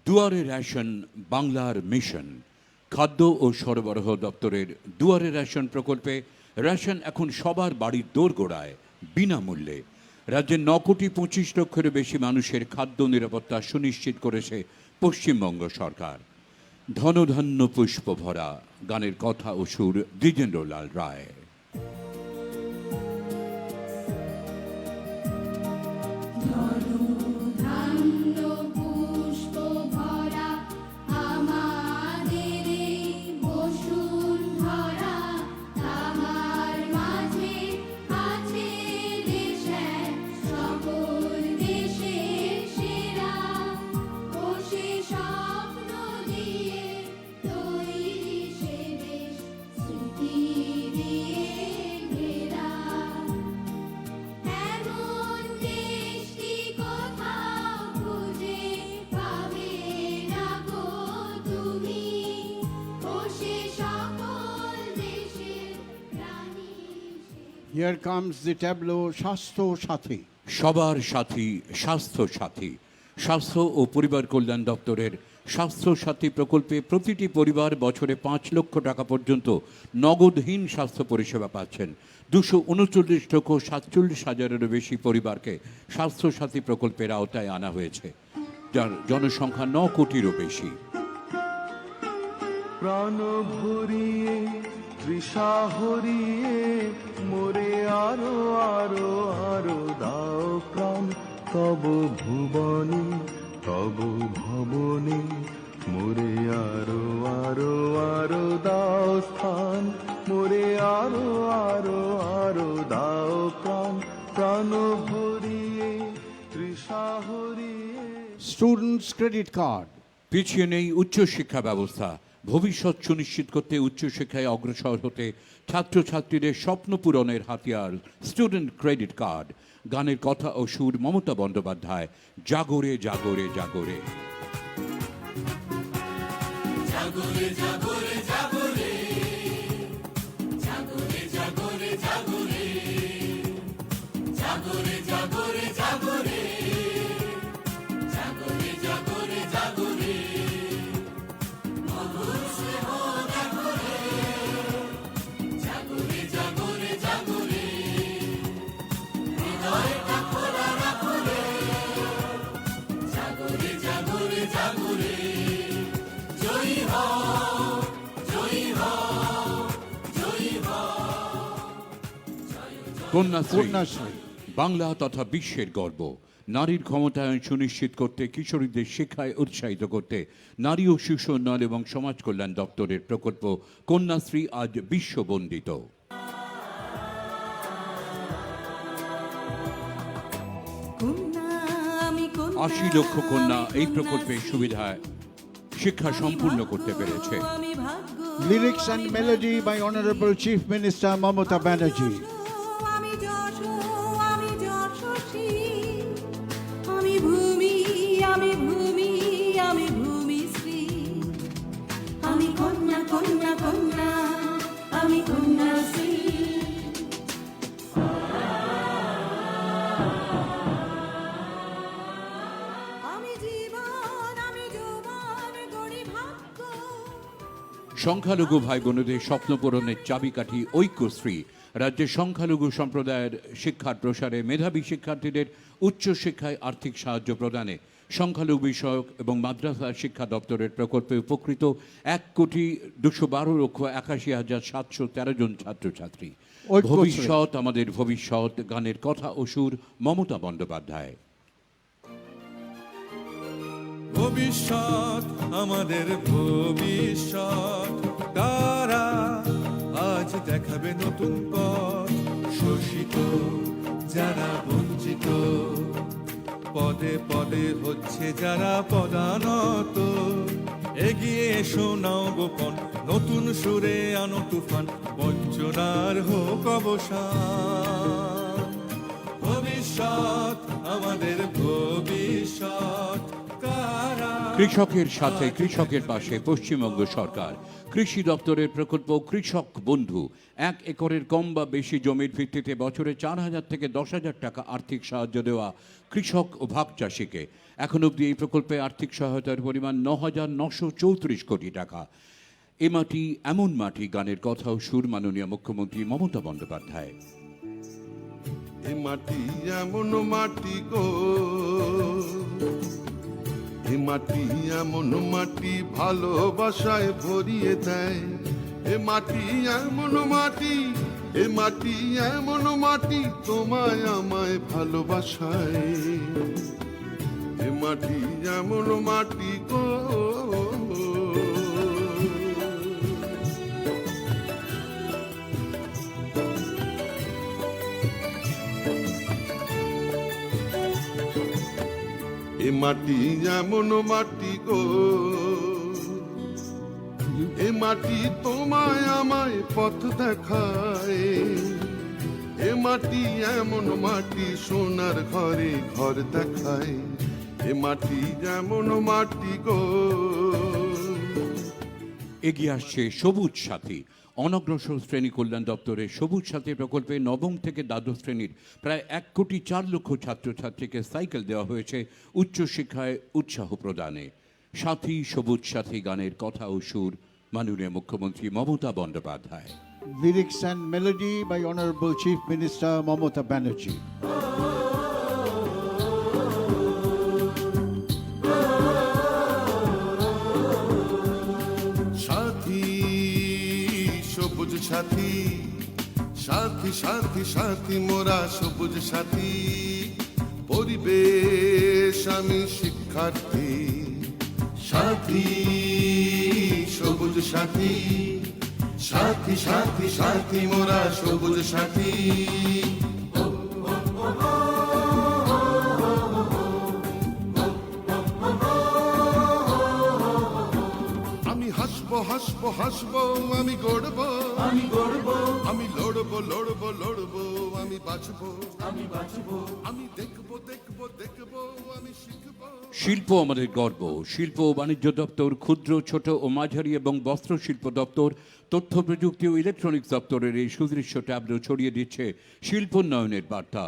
দুয়ারে রেশন বাংলার মিশন। খাদ্য ও সরবরাহ দপ্তরের দুয়ারে রেশন প্রকল্পে রেশন এখন সবার বাড়ির দোরগোড়ায় বিনামূল্যে। রাজ্যের 9,25,00,000-এর বেশি মানুষের খাদ্য নিরাপত্তা সুনিশ্চিত করেছে পশ্চিমবঙ্গ সরকার। ধনধান্য পুষ্প ভরা। গানের কথা ও সুর দ্বিজেন্দ্রলাল রায়। ধান্য পুষ্প ভরা আমাদের এই বসুন্ধরা, তাহার মাঝে আছে দেশ এক, সকল দেশের সেরা। ও সে স্বপ্ন দিয়ে তৈরি সে দেশ, স্মৃতি দিয়ে ঘেরা। এমন দেশটি কোথাও খুঁজে পাবে না গো তুমি, ও সে সকল দেশের প্রাণী সে। Here comes the tableau Shastro Sathi. সবার সাথী স্বাস্থ্য সাথী। স্বাস্থ্য ও পরিবার কল্যাণ দপ্তরের স্বাস্থ্য সাথী প্রকল্পে প্রতিটি পরিবার বছরে 5 লক্ষ টাকা পর্যন্ত নগদহীন স্বাস্থ্য পরিষেবা পাচ্ছেন। 239,47,000-এরও বেশি পরিবারকে স্বাস্থ্য সাথী প্রকল্পের আওতায় আনা হয়েছে, যার জনসংখ্যা 9 কোটিরও বেশি। প্রাণ ভরিয়ে তৃষা হরিয়ে মোরে আরো আরো আরো দাও প্রাণ তব ভুবনে তব ভবনে মোরে আরো আরো আরো দাও স্থান মোরে আরো আরো আরো দাও প্রাণ প্রাণ ভরিয়ে তৃষা হরিয়ে। Students credit card. পিছিয়ে নেই উচ্চশিক্ষা ব্যবস্থা। ভবিষ্যৎ সুনিশ্চিত করতে উচ্চশিক্ষায় অগ্রসর হতে ছাত্রছাত্রীদের স্বপ্ন পূরণের হাতিয়ার স্টুডেন্ট ক্রেডিট কার্ড। গানের কথা ও সুর মমতা বন্দ্যোপাধ্যায়। জাগরে জাগরে জাগরে। জাগরে জাগরে জাগরে জাগরে জাগরে জাগরে জাগরে জাগরে জাগরে জাগরে জাগরে জাগরে মধুর স্নেহ জাগরে জাগরে জাগরে জাগরে হৃদয়টা খোলা রাখো রে জাগরে জাগরে জাগরে জয়ী হও জয়ী হও জয়ী হও। কন্যাশ্রী Konyasri. বাংলা তথা বিশ্বের গর্ব। নারীর ক্ষমতায়ন সুনিশ্চিত করতে, কিশোরীদের শিক্ষায় উৎসাহিত করতে নারী ও শিশু উন্নয়ন এবং সমাজ কল্যাণ দপ্তরের প্রকল্প কন্যাশ্রী আজ বিশ্ববন্দিত। কন্যা আমি কন্যা ৮০ লক্ষ কন্যা এই প্রকল্পের সুবিধায় শিক্ষা সম্পূর্ণ করতে পেরেছে। আমি ভাগ্য Lyrics and melody by Honorable Chief Minister Mamata Banerjee. আমি যশ আমি যশস্বী আমি ভূমি আমি ভূমি আমি ভূমিশ্রী আমি কন্যা কন্যা কন্যা আমি কন্যাশ্রী আমি জীবন আমি যৌবন গড়ি ভাগ্য সংখ্যালঘু ভাই বোনদের স্বপ্ন পূরণের চাবিকাঠি ঐক্যশ্রী। রাজ্যের সংখ্যালঘু সম্প্রদায়ের শিক্ষার প্রসারে, মেধাবী শিক্ষার্থীদের উচ্চশিক্ষায় আর্থিক সাহায্য প্রদানে সংখ্যালঘু বিষয়ক এবং মাদ্রাসা শিক্ষা দপ্তরের প্রকল্পে উপকৃত ১,২১,৮১,৭১৩ জন ছাত্রছাত্রী। ঐক্যশ্রী। ভবিষ্যৎ আমাদের ভবিষ্যৎ। গানের কথা ও সুর মমতা বন্দ্যোপাধ্যায়। ভবিষ্যৎ আমাদের ভবিষ্যৎ তারা আজ দেখাবে নতুন পথ শোষিত যারা বঞ্চিত পদে পদে হচ্ছে যারা পদানত এগিয়ে এসো নাও গোপন নতুন সুরে আনো তুফান বঞ্চনার হোক অবসান ভবিষ্যৎ আমাদের ভবিষ্যৎ কারা। কৃষকের সাথে কৃষকের পাশে পশ্চিমবঙ্গ সরকার। কৃষি দপ্তরের প্রকল্প কৃষক বন্ধু। ১ একরের কম বা বেশি জমির ভিত্তিতে বছরে ৪,০০০ থেকে ১০,০০০ টাকা আর্থিক সাহায্য দেওয়া কৃষক ও ভাগ চাষিকে। এখন অবধি এই প্রকল্পে আর্থিক সহায়তার পরিমাণ ৯,৯৩৪ কোটি টাকা। এ মাটি এমন মাটি। গানের কথা ও সুর মাননীয় মুখ্যমন্ত্রী মমতা বন্দ্যোপাধ্যায়। এ মাটি এমন মাটি গো এ মাটি এমন মাটি ভালোবাসায় ভরিয়ে দেয় এ মাটি এমন মাটি এ মাটি এমন মাটি তোমায় আমায় ভালোবাসায় এ মাটি এমন মাটি গো এ মাটি এমন মাটি গো এ মাটি তোমায় আমায় পথ দেখায় এ মাটি এমন মাটি সোনার ঘরে ঘর দেখায় এ মাটি এমন মাটি গো। এগিয়ে আসছে সবুজ সাথী। অনগ্রসর শ্রেণী কল্যাণ দপ্তরের সবুজ সাথী প্রকল্পে নবম থেকে দ্বাদশ শ্রেণীর প্রায় ১,৪,০০,০০০ ছাত্রছাত্রীকে সাইকেল দেওয়া হয়েছে উচ্চশিক্ষায় উৎসাহ প্রদানে। সাথী সবুজ সাথী। গানের কথা ও সুর মাননীয় মুখ্যমন্ত্রী Mamata Bandyopadhyay. Lyrics and melody by Honorable Chief Minister Mamata Banerjee. সাথী সবুজ সাথী সাথী সাথী মোরা সবুজ সাথী, পরিবেশ আমি শিক্ষার্থী। সাথী সবুজ সাথী, সাথী সাথী সাথী মোরা সবুজ সাথী। আমি হাসবো হাসবো হাসবো, আমি গড়বো আমি গড়বো, আমি লড়বো লড়বো লড়বো, আমি বাঁচবো আমি বাঁচবো, আমি দেখবো দেখবো দেখবো, আমি শিখবো। শিল্প আমাদের গর্ব। শিল্প ও বাণিজ্য দপ্তর, ক্ষুদ্র, ছোট ও মাঝারি এবং বস্ত্রশিল্প দপ্তর, তথ্য প্রযুক্তি ও ইলেকট্রনিক্স দপ্তরের এই সুদৃশ্য ট্যাবলো ছড়িয়ে দিচ্ছে শিল্পোন্নয়নের বার্তা।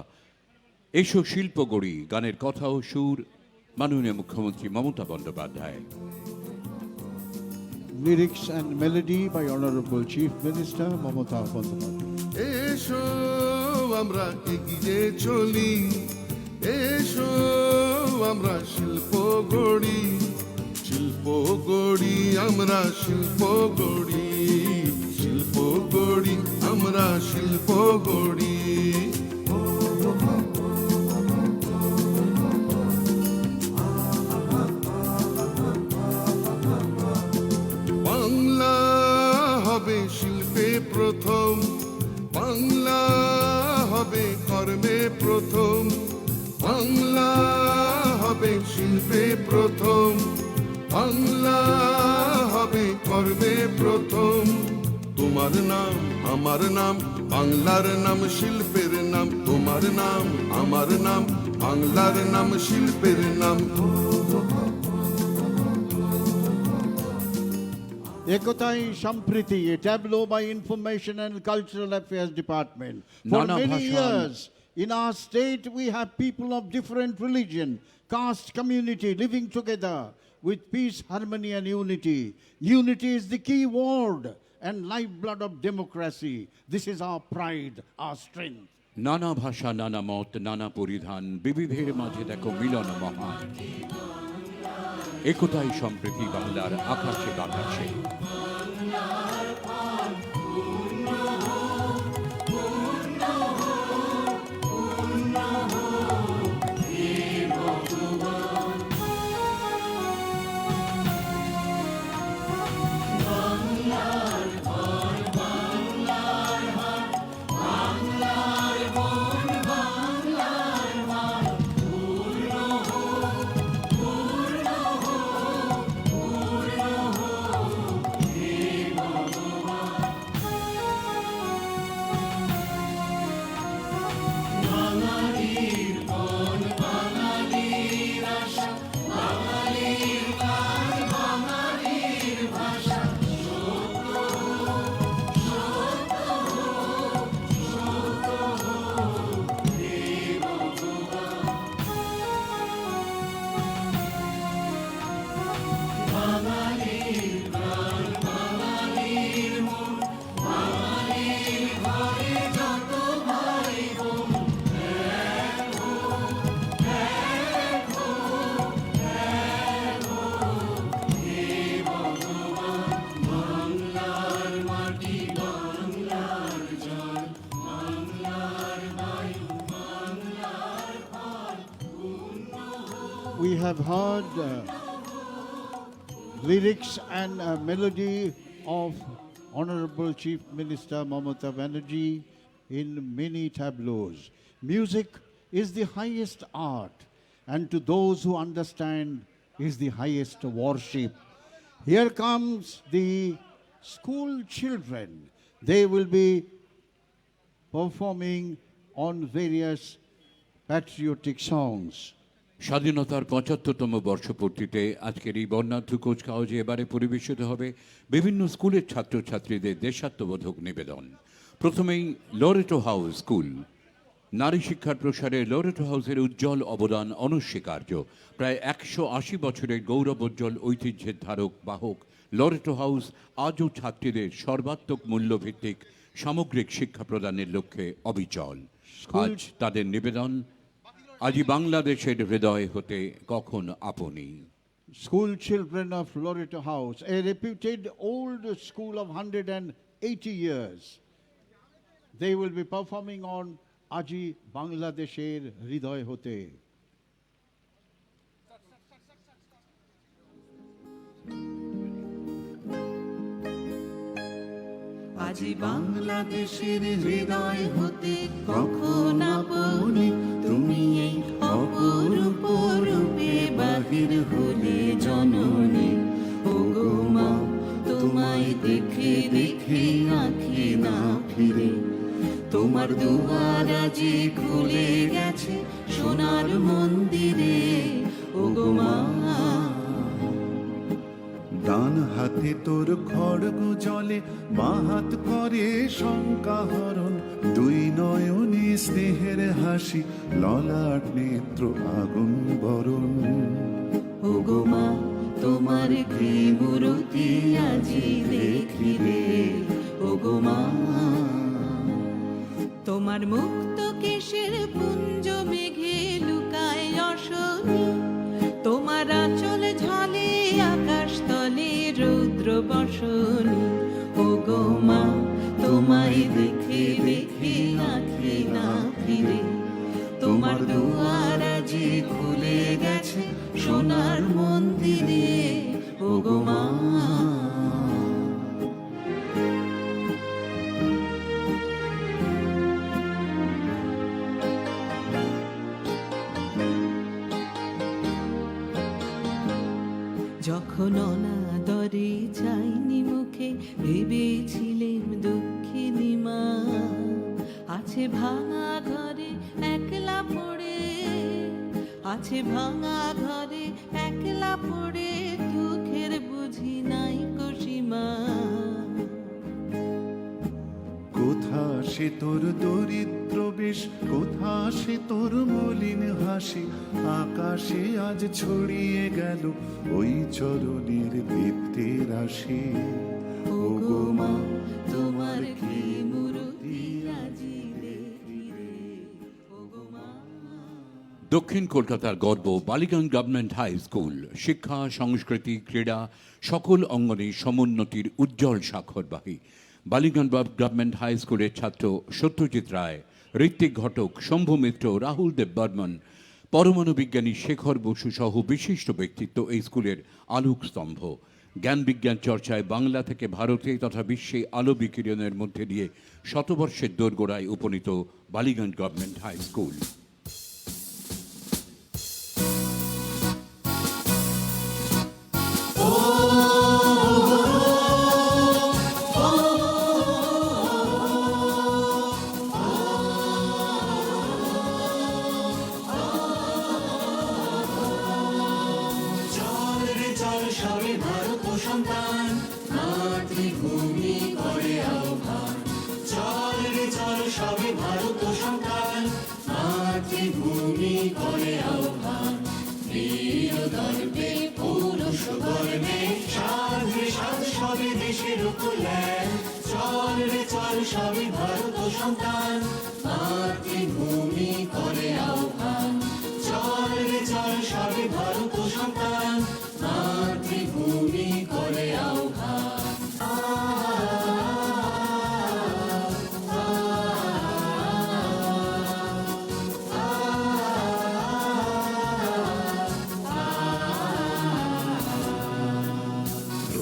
এসো শিল্প গড়ি, গানের কথা ও সুর মাননীয় মুখ্যমন্ত্রী Mamata Bandyopadhyay. Lyrics and melody by Honorable Chief Minister Mamata Bandyopadhyay. এসো আমরা এগিয়ে চলি, এসো আমরা শিল্প গড়ি, শিল্প গড়ি আমরা শিল্প গড়ি, শিল্প গড়ি আমরা শিল্প গড়ি। বাংলা হবে শিল্পে প্রথম, বাংলা হবে কর্মে প্রথম, বাংলা হবে শিল্পে প্রথম, বাংলা হবে কর্মে প্রথম। তোমার নাম আমার নাম, বাংলার নাম শিল্পের নাম, তোমার নাম আমার নাম, বাংলার নাম শিল্পের নাম। Ekotai Sampriti, a tableau by Information and Cultural Affairs Department. For Nana many Bhashan. years, in our state, we have people of different religion, caste, community living together with peace, harmony, and unity. Unity is the key word and lifeblood of democracy. This is our pride, our strength. নানা ভাষা, নানা মত, নানা পরিধান, বিবিধের মাঝে দেখো মিলন মহান। একতাই সম্প্রীতি বাংলার আকাশে বাতাসে। We have heard lyrics and melody of Honorable Chief Minister Mamata Banerjee in many tableaus. Music is the highest art, and to those who understand, is the highest worship. Here comes the school children. They will be performing on various patriotic songs. স্বাধীনতার ৭৫তম বর্ষপূর্তিতে আজকের এই বর্ণাঢ্য কুচকাওয়াজে এবারে পরিবেশিত হবে বিভিন্ন স্কুলের ছাত্রছাত্রীদের দেশাত্মবোধক নিবেদন। প্রথমেই লরেটো হাউস স্কুল। নারী শিক্ষার প্রসারে লরেটো হাউসের উজ্জ্বল অবদান অনস্বীকার্য। প্রায় ১৮০ বছরের গৌরবোজ্জ্বল ঐতিহ্যের ধারক বাহক লরেটো হাউস আজও ছাত্রীদের সর্বাত্মক মূল্যভিত্তিক সামগ্রিক শিক্ষা প্রদানের লক্ষ্যে অবিচল। আজ তাদের নিবেদন, আজি বাংলাদেশের হৃদয় হতে কখন আপনি। School children of Loreto House, a reputed old school of 180 years. They will be performing on Aji Bangladesher Hridoy Hote. আজি বাংলাদেশের হৃদয় হতে কখন আপনি তুমি এই অপরূপ রূপে বাহির হলে জননী ওগো মা তোমায় দেখে দেখে আঁখি না ফিরে তোমার দুয়ার আজি খুলে গেছে সোনার মন্দিরে ওগো মা ডান হাতে তোর খড়গ জলে বাঁ হাত করে শঙ্কা হরণ দুই নয়নে স্নেহের হাসি ললাট নেত্র আগুন বরণ ওগো মা তোমার কি মূরতি আজি দেখি রে ওগো মা তোমার মুক্ত কেশের পুঞ্জ মেঘে লুকায় অশনি তোমার আঁচল ঝালে আকাশ তলে রৌদ্র বসনি ওগো মা তোমায় দেখে দেখে আঁখি না ফিরে তোমার দুয়ার আজি খুলে গেছে সোনার মন্দিরে ওগো মা যখন অনাদরে চাইনি মুখে ভেবেছিলেন দুঃখিনী মা আছে ভাঙা ঘরে একলা পড়ে আছে ভাঙা ঘরে একলা পড়ে দুঃখের বুঝি নাই কসীমা কোথা সে তোর দরিদ্র বেশ কোথা সে তোর মলিন হাসি আকাশে আজ ছড়িয়ে গেল ওই চরণের দীপ্তি রাশি ওগো মা তোমার কি মূরতি আজি দেখি রে ওগো মা দক্ষিণ কলকাতার গর্ব বালিগঞ্জ গভর্নমেন্ট হাই স্কুল শিক্ষা সংস্কৃতি ক্রীড়া সকল অঙ্গনে সমুন্নতির উজ্জ্বল স্বাক্ষরবাহী বালিগঞ্জ গভর্নমেন্ট হাই স্কুলের ছাত্র সত্যজিৎ রায় ঋত্বিক ঘটক শম্ভু মিত্র রাহুল দেব বর্মন পরমাণু বিজ্ঞানী শেখর বসু সহ বিশিষ্ট ব্যক্তিত্ব এই স্কুলের আলোক স্তম্ভ জ্ঞান বিজ্ঞান চর্চায় বাংলা থেকে ভারতে তথা বিশ্বে আলো বিকিরণের মধ্যে দিয়ে শতবর্ষের দোরগোড়ায় উপনীত বালিগঞ্জ গভর্নমেন্ট হাই স্কুল চল রে চল সবে ভারত সন্তান মাতৃভূমি করে আহ্বান চল রে চল সবে ভারত সন্তান মাতৃভূমি করে আহ্বান বীর দর্পে পৌরুষ গর্বে সাধে সাধ সবে দেশের কুলেন চল রে চল সবে ভারত সন্তান মাতৃভূমি করে আহ্বান চল রে চল সবে ভারত সন্তান মাতৃভূমি করে আহ্বান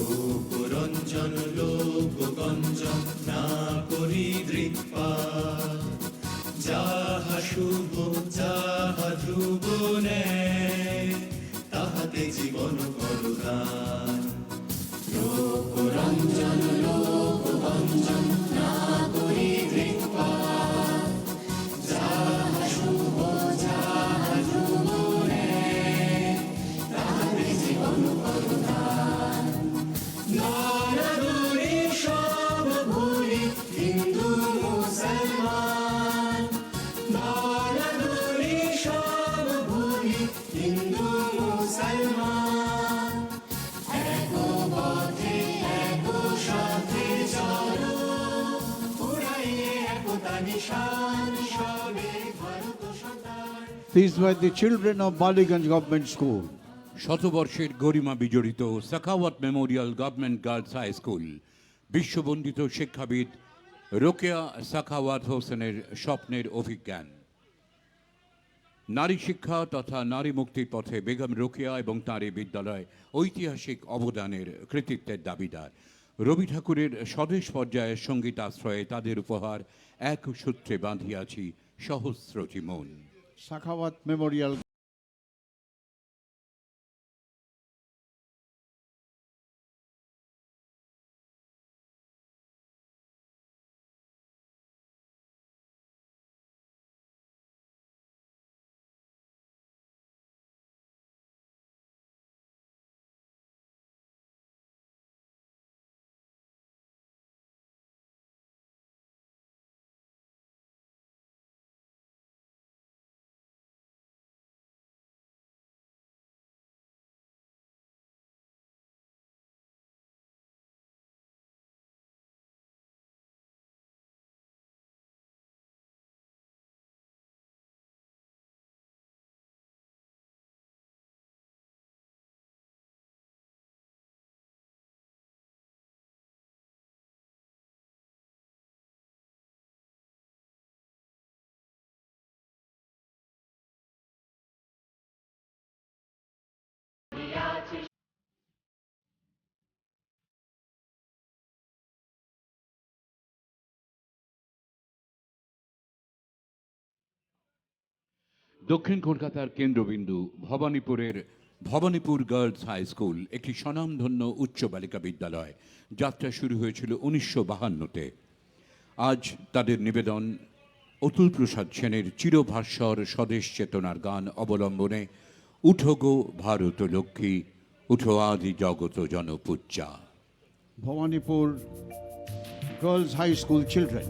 রূপরঞ্জন লোকগঞ্জন না করি দৃক্পাত যাহা শুভ যাহা ধ্রুব নেয় তাহাতে জীবন করদান লোকরঞ্জন লোকগঞ্জন না করি দৃক্পাত যাহা শুভ যাহা ধ্রুব নেয় তাহাতে জীবন করদান নরনারী সব ভুলি হিন্দু মুসলমান নরনারী সব ভুলি হিন্দু মুসলমান এক পথে এক সাথে চলো উড়াইয়ে একতা নিশান সবে ভারত সন্তান These were the children of Baliganj Government School. শতবর্ষের গরিমা বিজড়িত Sakhawat memorial government girls high school বিশ্ববন্দিত শিক্ষাবিদ রোকেয়া সাখাওয়াত হোসেনের স্বপ্নের অভিজ্ঞান। নারী শিক্ষা তথা নারী মুক্তির পথে বেগম রোকেয়া এবং তাঁর এই বিদ্যালয় ঐতিহাসিক অবদানের কৃতিত্বের দাবিদার। রবি ঠাকুরের স্বদেশ পর্যায়ের সঙ্গীতাশ্রয়ে তাদের উপহার এক সূত্রে বাঁধিয়াছি সহস্রটি মন। Sakhavat Memorial. দক্ষিণ কলকাতার কেন্দ্রবিন্দু ভবানীপুর গার্লস হাই স্কুল একটি স্বনামধন্য উচ্চ বালিকা বিদ্যালয়। যাত্রা শুরু হয়েছিল 1952-তে। আজ তাদের নিবেদন অতুল প্রসাদ সেনের চিরভাস্বর স্বদেশ চেতনার গান অবলম্বনে উঠো গো ভারত লক্ষ্মী, উঠো আদি জগত জনপূজ্যা। Bhawanipur Girls High School children.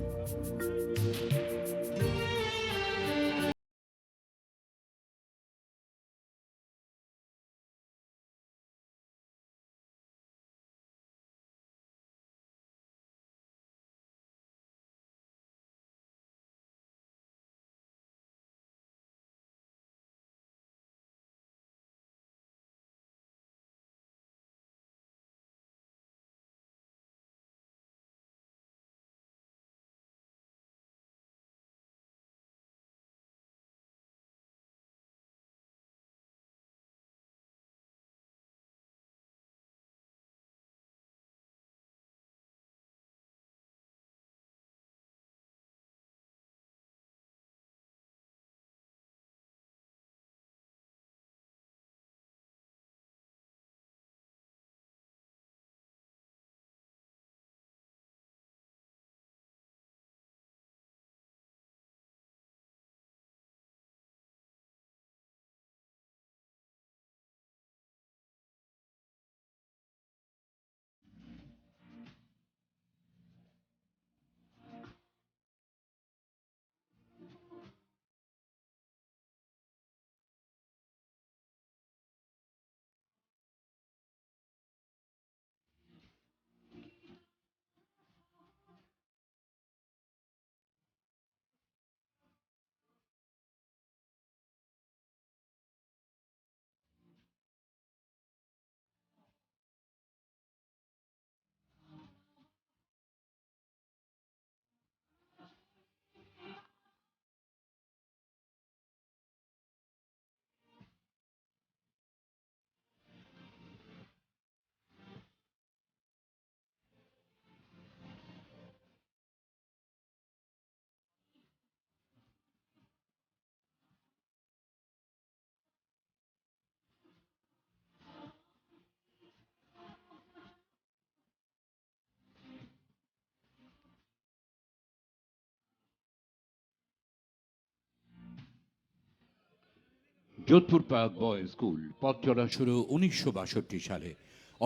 Jodhpur park boys school পথ চলা শুরু 1962 সালে।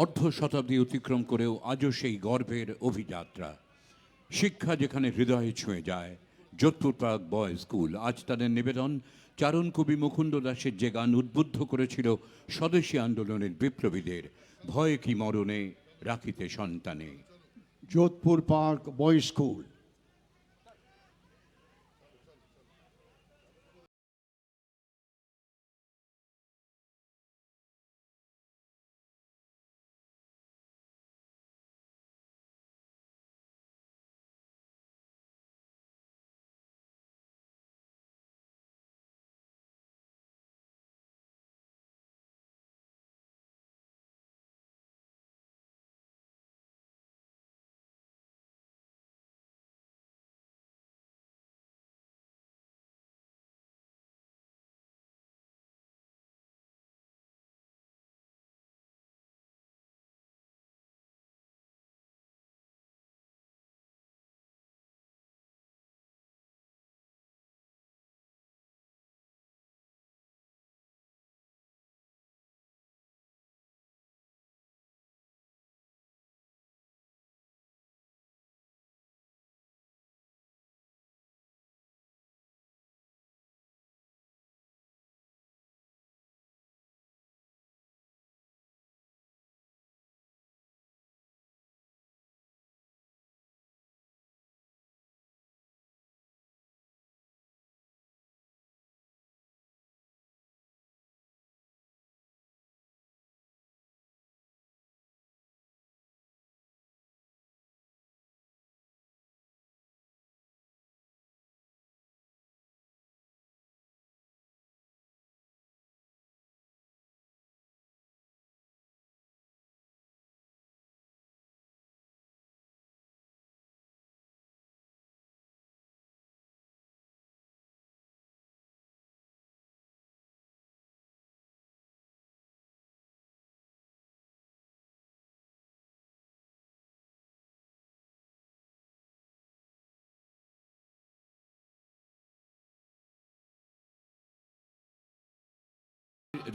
অর্ধ শতাব্দী অতিক্রম করেও আজও সেই গর্বের অভিযাত্রা। শিক্ষা যেখানে হৃদয়ে ছুঁয়ে যায়, যোধপুর পার্ক বয়েজ স্কুল আজ তাদের নিবেদন চারণ কবি মুকুন্দ দাসের যে গান উদ্বুদ্ধ করেছিল স্বদেশী আন্দোলনের বিপ্লবীদের, ভয়ে কি মরণে রাখিতে সন্তানে। Jodhpur Park Boys School.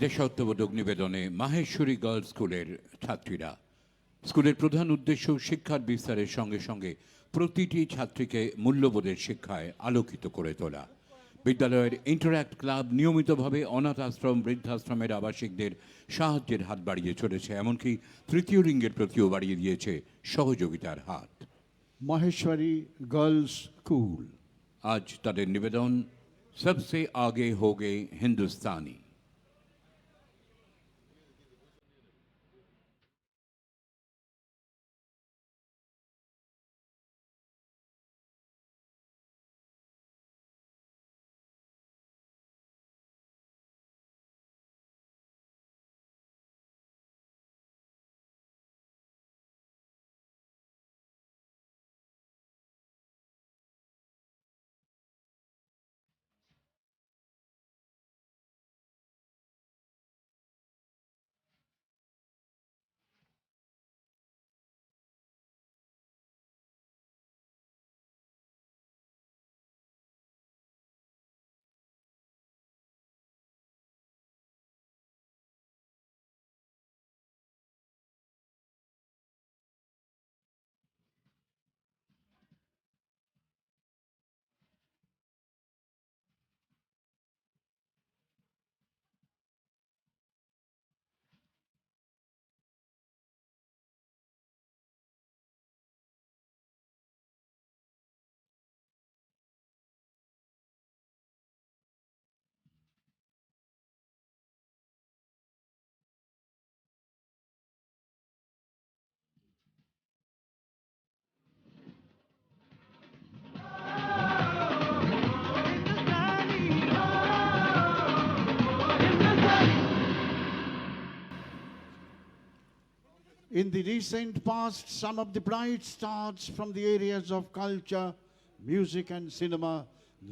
দেশাত্মবোধক নিবেদনে মাহেশ্বরী গার্লস স্কুলের ছাত্রীরা। স্কুলের প্রধান উদ্দেশ্য শিক্ষার বিস্তারের সঙ্গে সঙ্গে প্রতিটি ছাত্রীকে মূল্যবোধের শিক্ষায় আলোকিত করে তোলা। বিদ্যালয়ের ইন্টারঅ্যাক্ট ক্লাব নিয়মিতভাবে অনাথ আশ্রম, বৃদ্ধাশ্রমের আবাসিকদের সাহায্যের হাত বাড়িয়ে চলেছে, এমনকি তৃতীয় লিঙ্গের প্রতিও বাড়িয়ে দিয়েছে সহযোগিতার হাত। Maheshwari Girls School. আজ তাদের নিবেদন সবসে আগে হোগে Hindustani. In the recent past, some of the bright stars from the areas of culture, music and cinema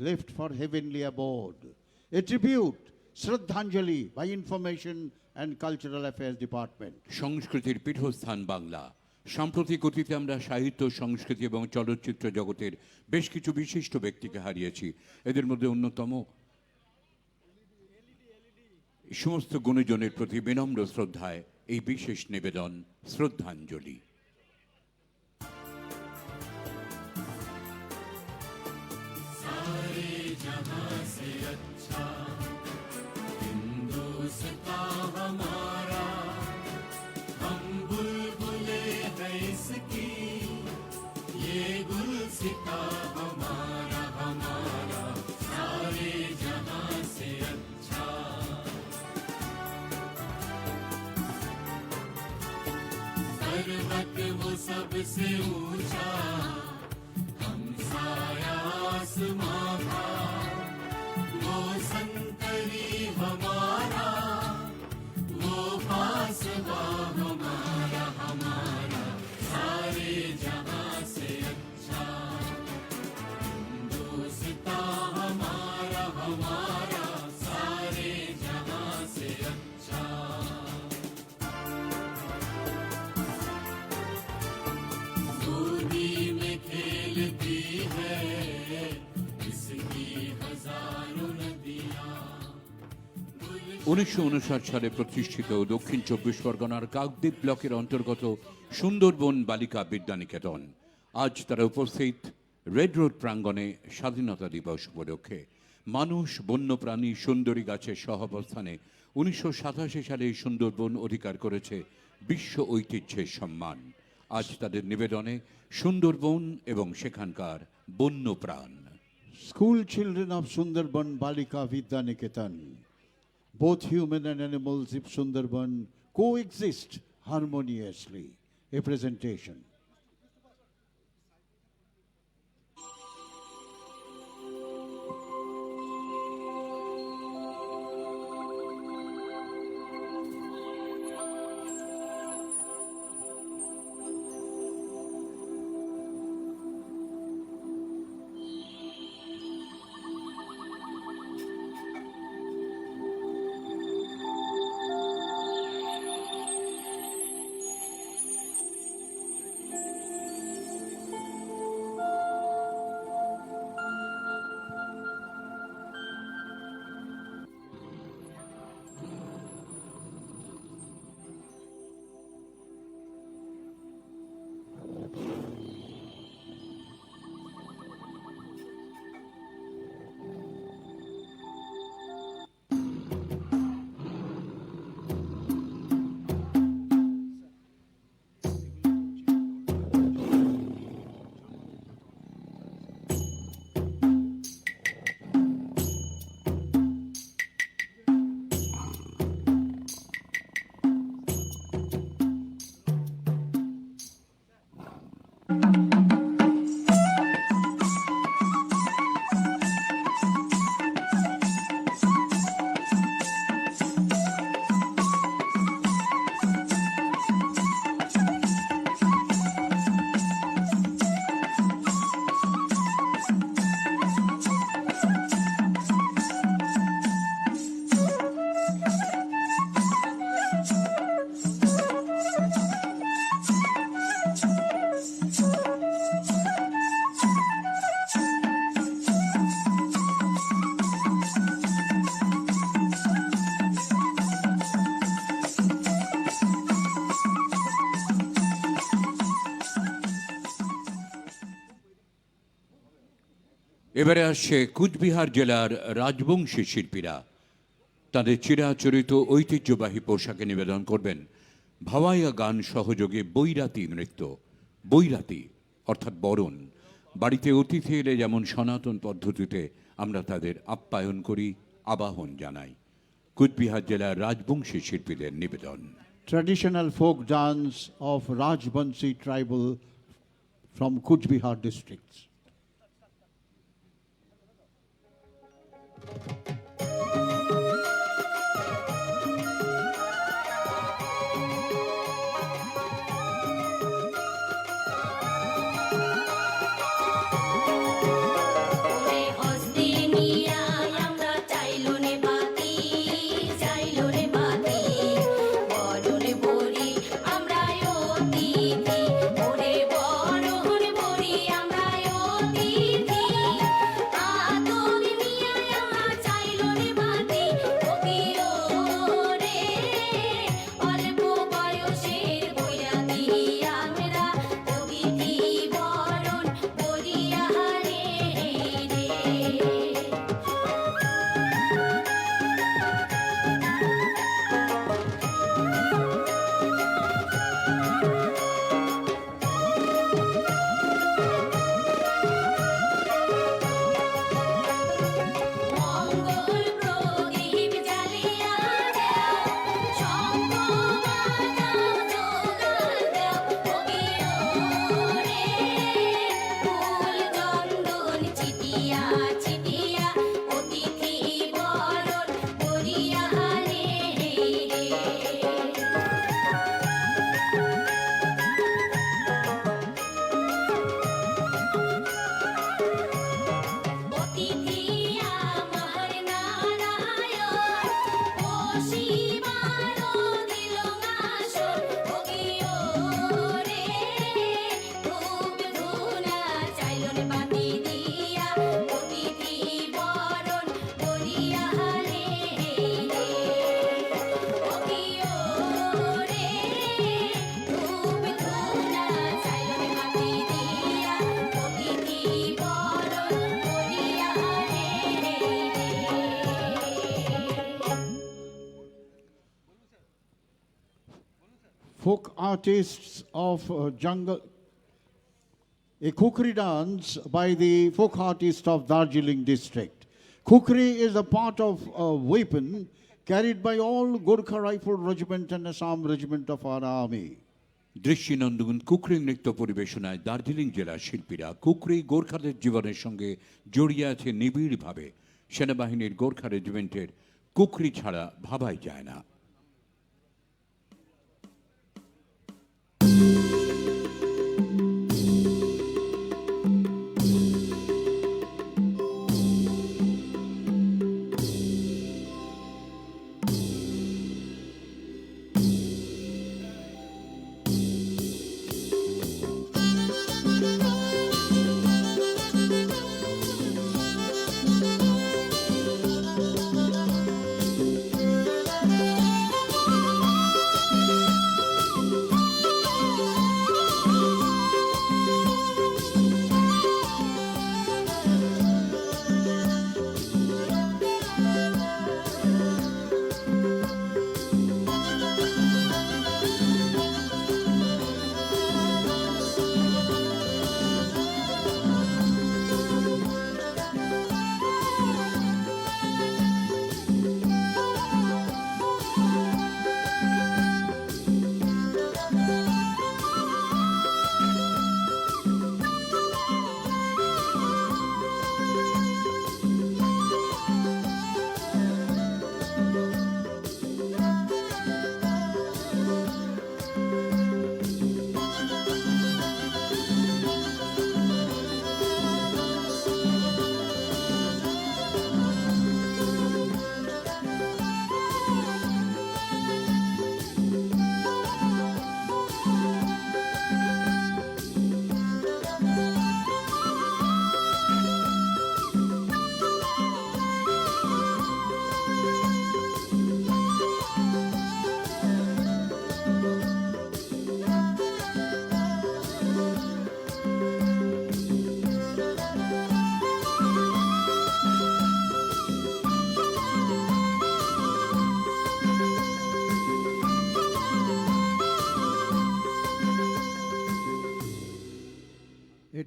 left for heavenly abode. A tribute, Shraddhanjali by Information and Cultural Affairs Department. সংস্কৃতির পীঠস্থান বাংলা। সাম্প্রতিক অতীতে আমরা সাহিত্য, সংস্কৃতি এবং চলচ্চিত্র জগতের বেশ কিছু বিশিষ্ট ব্যক্তিকে হারিয়েছি। এদের মধ্যে অন্যতম সমস্ত গুণীজনের প্রতি বিনম্র শ্রদ্ধায় এই বিশেষ নিবেদন শ্রদ্ধাঞ্জলি। पर्वत वो सबसे ऊंचा, हम साया आसमां का, वो संतरी हमारा, वो फासवा हमारा, हमारा सारे जहां से अच्छा, हिंदुस्तां हमारा, हमारा सारे जहां से अच्छा। गोदी में खेलती है इसकी हजारों नदियां। 1959 সালে প্রতিষ্ঠিত দক্ষিণ 24 পরগনার কাকদ্বীপ ব্লকের অন্তর্গত সুন্দরবন বালিকা বিদ্যানিকেতন। আজ তারা উপস্থিত রেড রোড প্রাঙ্গণে স্বাধীনতা দিবস উপলক্ষে। মানুষ, বন্যপ্রাণী, সুন্দরী গাছের সহাবস্থানে 1987 সালে এই সুন্দরবন অধিকার করেছে বিশ্ব ঐতিহ্যের সম্মান। আজ তাদের নিবেদনে সুন্দরবন এবং সেখানকার বন্যপ্রাণ। School children of Sundarban Balika Vidya Niketan. Both human and animals in Sundarban coexist harmoniously. A presentation. এবারে আসছে কুচবিহার জেলার রাজবংশী শিল্পীরা। তাদের চিরাচরিত ঐতিহ্যবাহী পোশাকে নিবেদন করবেন ভাওয়াইয়া গান সহযোগে বৈরাতি নৃত্য। বৈরাতি অর্থাৎ বরণ। বাড়িতে অতিথি এলে যেমন সনাতন পদ্ধতিতে আমরা তাদের আপ্যায়ন করি, আবাহন জানাই। কুচবিহার জেলার রাজবংশী শিল্পীদের নিবেদন। Traditional folk dance of Rajbansi tribal from Kuchbihar district. ওরে হস্তে নিয়া আমরা চাইলো রে বাতি, চাইলো রে বাতি, বরণ বরি আমরা অতিথি, ওরে বরণ বরি আমরা অতিথি, আদর নিয়া আমরা চাইলো রে বাতি, ওকে ওরে অল্প বয়সের বৈরাতি আমরা অতিথি বরণ বরিয়া রে রে। মঙ্গল প্রদীপ জ্বালিয়া দাও, শঙ্খ বাজাও জোগাড় দাও, ওগে ওরে ফুল চন্দন ছিটিয়া ছিটিয়া অতিথি বরণ করিয়া রে রে। অতিথি আমার নারায়ণ, বসিবার দিল আসন, ওগে ওরে ধূপ ধুনা চাইলো রে বাতি দিয়া, অতিথি বরণ করিয়া রে রে। ওগে ওরে ধূপ ধুনা চাইলো রে বাতি দিয়া, অতিথি বরণ করিয়া রে রে। Folk artists of jungle, a kukri dance by the folk artist of Darjeeling district. Kukri is a part of a weapon carried by all Gorkha Rifle Regiment and Assam Regiment of our army. দৃষ্টিনন্দন কুকরি নৃত্য পরিবেশনায় দার্জিলিং জেলার শিল্পীরা। কুকরি গোর্খাদের জীবনের সঙ্গে জড়িয়ে আছে নিবিড়ভাবে। সেনাবাহিনীর গোর্খা রেজিমেন্টের কুকরি ছাড়া ভাবাই যায় না।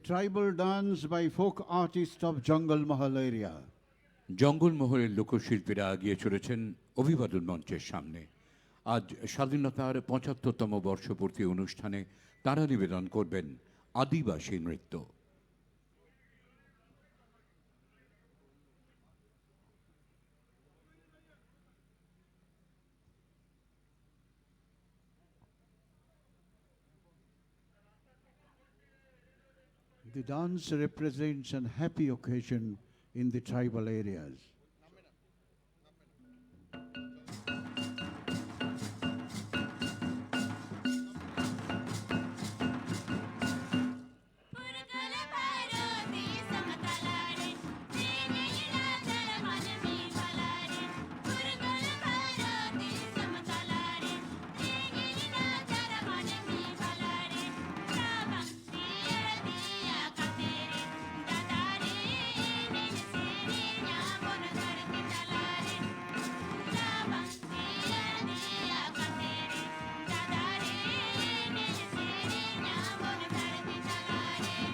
tribal dance by folk artists of Jungle Mahal area. জঙ্গলমহলের লোকশিল্পীরা এগিয়ে চলেছেন অভিবাদন মঞ্চের সামনে। আজ স্বাধীনতার ৭৫তম বর্ষপূর্তি অনুষ্ঠানে তারা নিবেদন করবেন আদিবাসী নৃত্য। The dance represents a happy occasion in the tribal areas. పురకల పారోతి సమతలాడే తేనెలా తరమన me బలాడే పురకల పారోతి సమతలాడే తేనెలా తరమన me బలాడే రావం తీయదియా కతేరే దాదారే నెనసేరే న్యాబన కర్తి తలాడే రావం తీయదియా కతేరే దాదారే నెనసేరే న్యాబన కర్తి తలాడే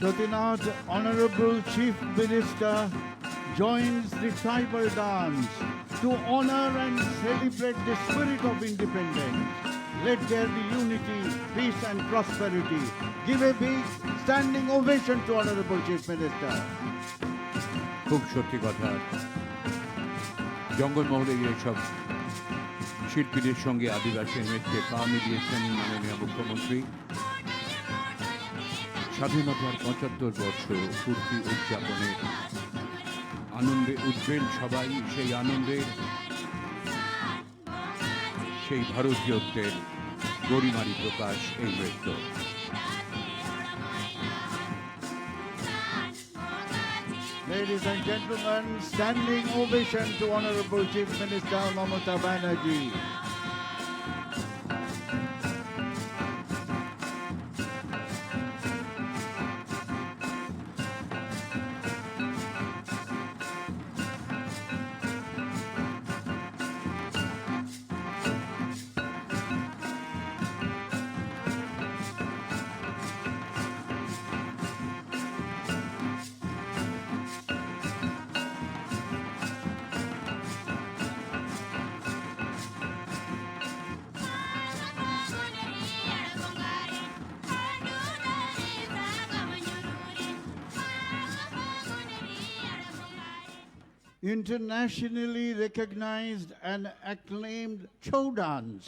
Shatinath, Honorable Chief Minister, joins the tribal dance to honor and celebrate the spirit of independence. Let there be unity, peace and prosperity. Give a big standing ovation to Honorable Chief Minister. খুব সত্যি কথা, জঙ্গলমহলের এইসব শিল্পীদের সঙ্গে আদিবাসী নৃত্যে পা মিলিয়েছেন মাননীয় মুখ্যমন্ত্রী। স্বাধীনতার ৭৫ বর্ষ পূর্তি উদযাপনে আনন্দে উজ্জ্বল সবাই। সেই আনন্দের, সেই ভারতীয়ত্বের গরিমারি প্রকাশ এই নৃত্য। Ladies and gentlemen, standing ovation to Honorable Chief Minister Mamata Banerjee. Internationally recognized and acclaimed Chow dance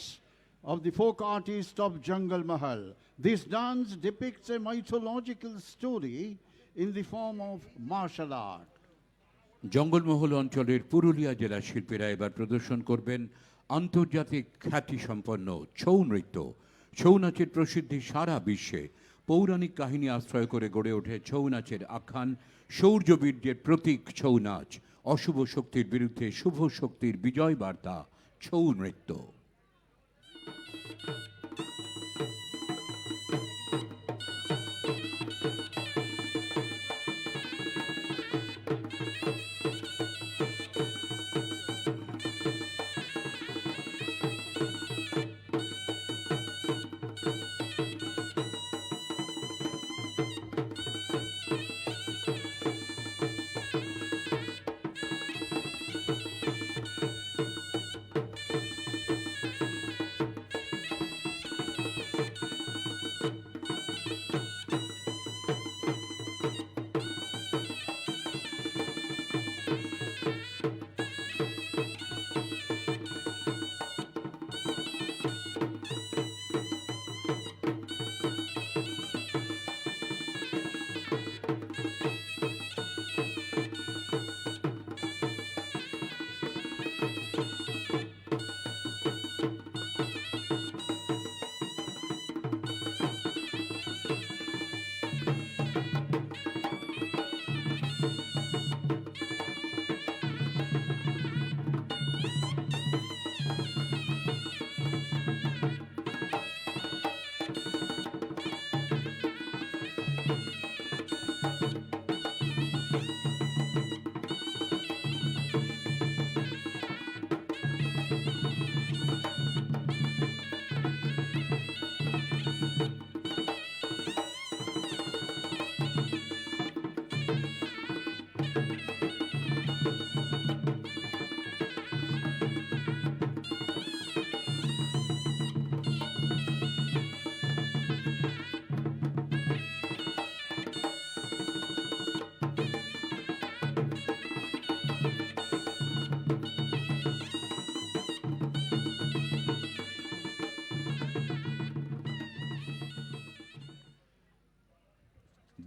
of the folk artist of Jungle Mahal. This dance depicts a mythological story in the form of martial art. Jangalmahal অঞ্চলের পুরুলিয়া জেলার শিল্পীরা এবার প্রদর্শন করবেন আন্তর্জাতিক খ্যাতিসম্পন্ন ছৌ নৃত্য। ছৌ নাচের প্রসিদ্ধি সারা বিশ্বে। পৌরাণিক কাহিনী আশ্রয় করে গড়ে ওঠে ছৌ নাচের আখ্যান। শৌর্যবীর্যের প্রতীক ছৌ নাচ, অশুভ শক্তির বিরুদ্ধে শুভ শক্তির বিজয় বার্তা ছৌ নৃত্য।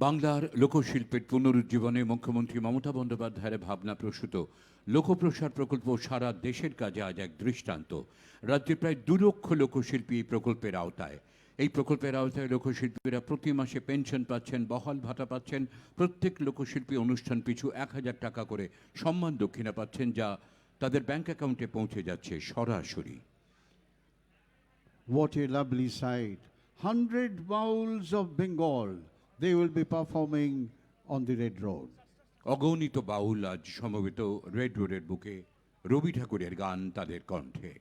বাংলার লোকশিল্পের পুনরুজ্জীবনে মুখ্যমন্ত্রী মমতা বন্দ্যোপাধ্যায়ের ভাবনা প্রসূত লোকপ্রসার প্রকল্প সারা দেশের কাজে আজ এক দৃষ্টান্ত। রাজ্যের প্রায় 2 লক্ষ লোকশিল্পী এই প্রকল্পের আওতায়। এই প্রকল্পের আওতায় লোকশিল্পীরা প্রতি মাসে পেনশন পাচ্ছেন, বহাল ভাতা পাচ্ছেন। প্রত্যেক লোকশিল্পী অনুষ্ঠান পিছু 1000 টাকা করে সম্মান দক্ষিণা পাচ্ছেন, যা তাদের ব্যাংক অ্যাকাউন্টে পৌঁছে যাচ্ছে সরাসরি। What a lovely sight. 100 bowls of Bengal. They will be performing on the Red Road. অগণিত বাউল আজ সমবেত রেড রোডের বুকে, রবি ঠাকুরের গান তাদের কণ্ঠে।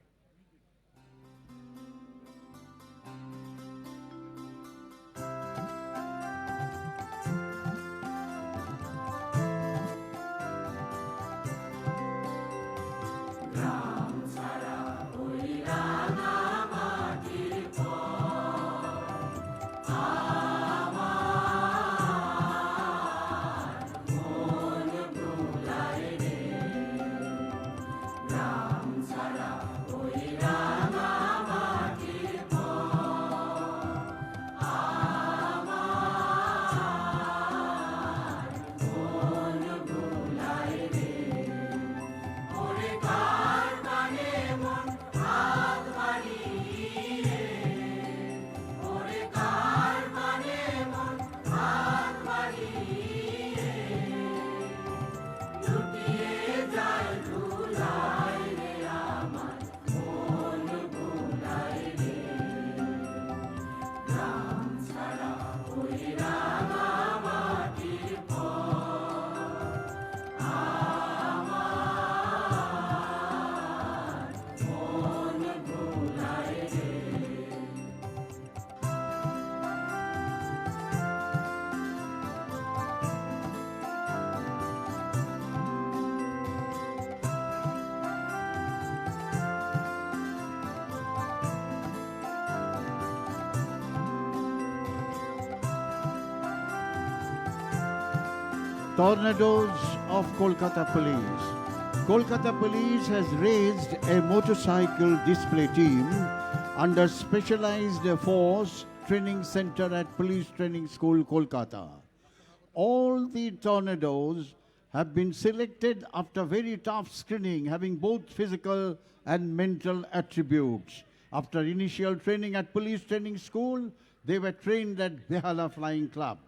Tornadoes of Kolkata Police. Kolkata Police has raised a motorcycle display team under Specialized Force Training Center at Police Training School, Kolkata. All the tornadoes have been selected after very tough screening, having both physical and mental attributes. After initial training at Police Training School, they were trained at Behala Flying Club.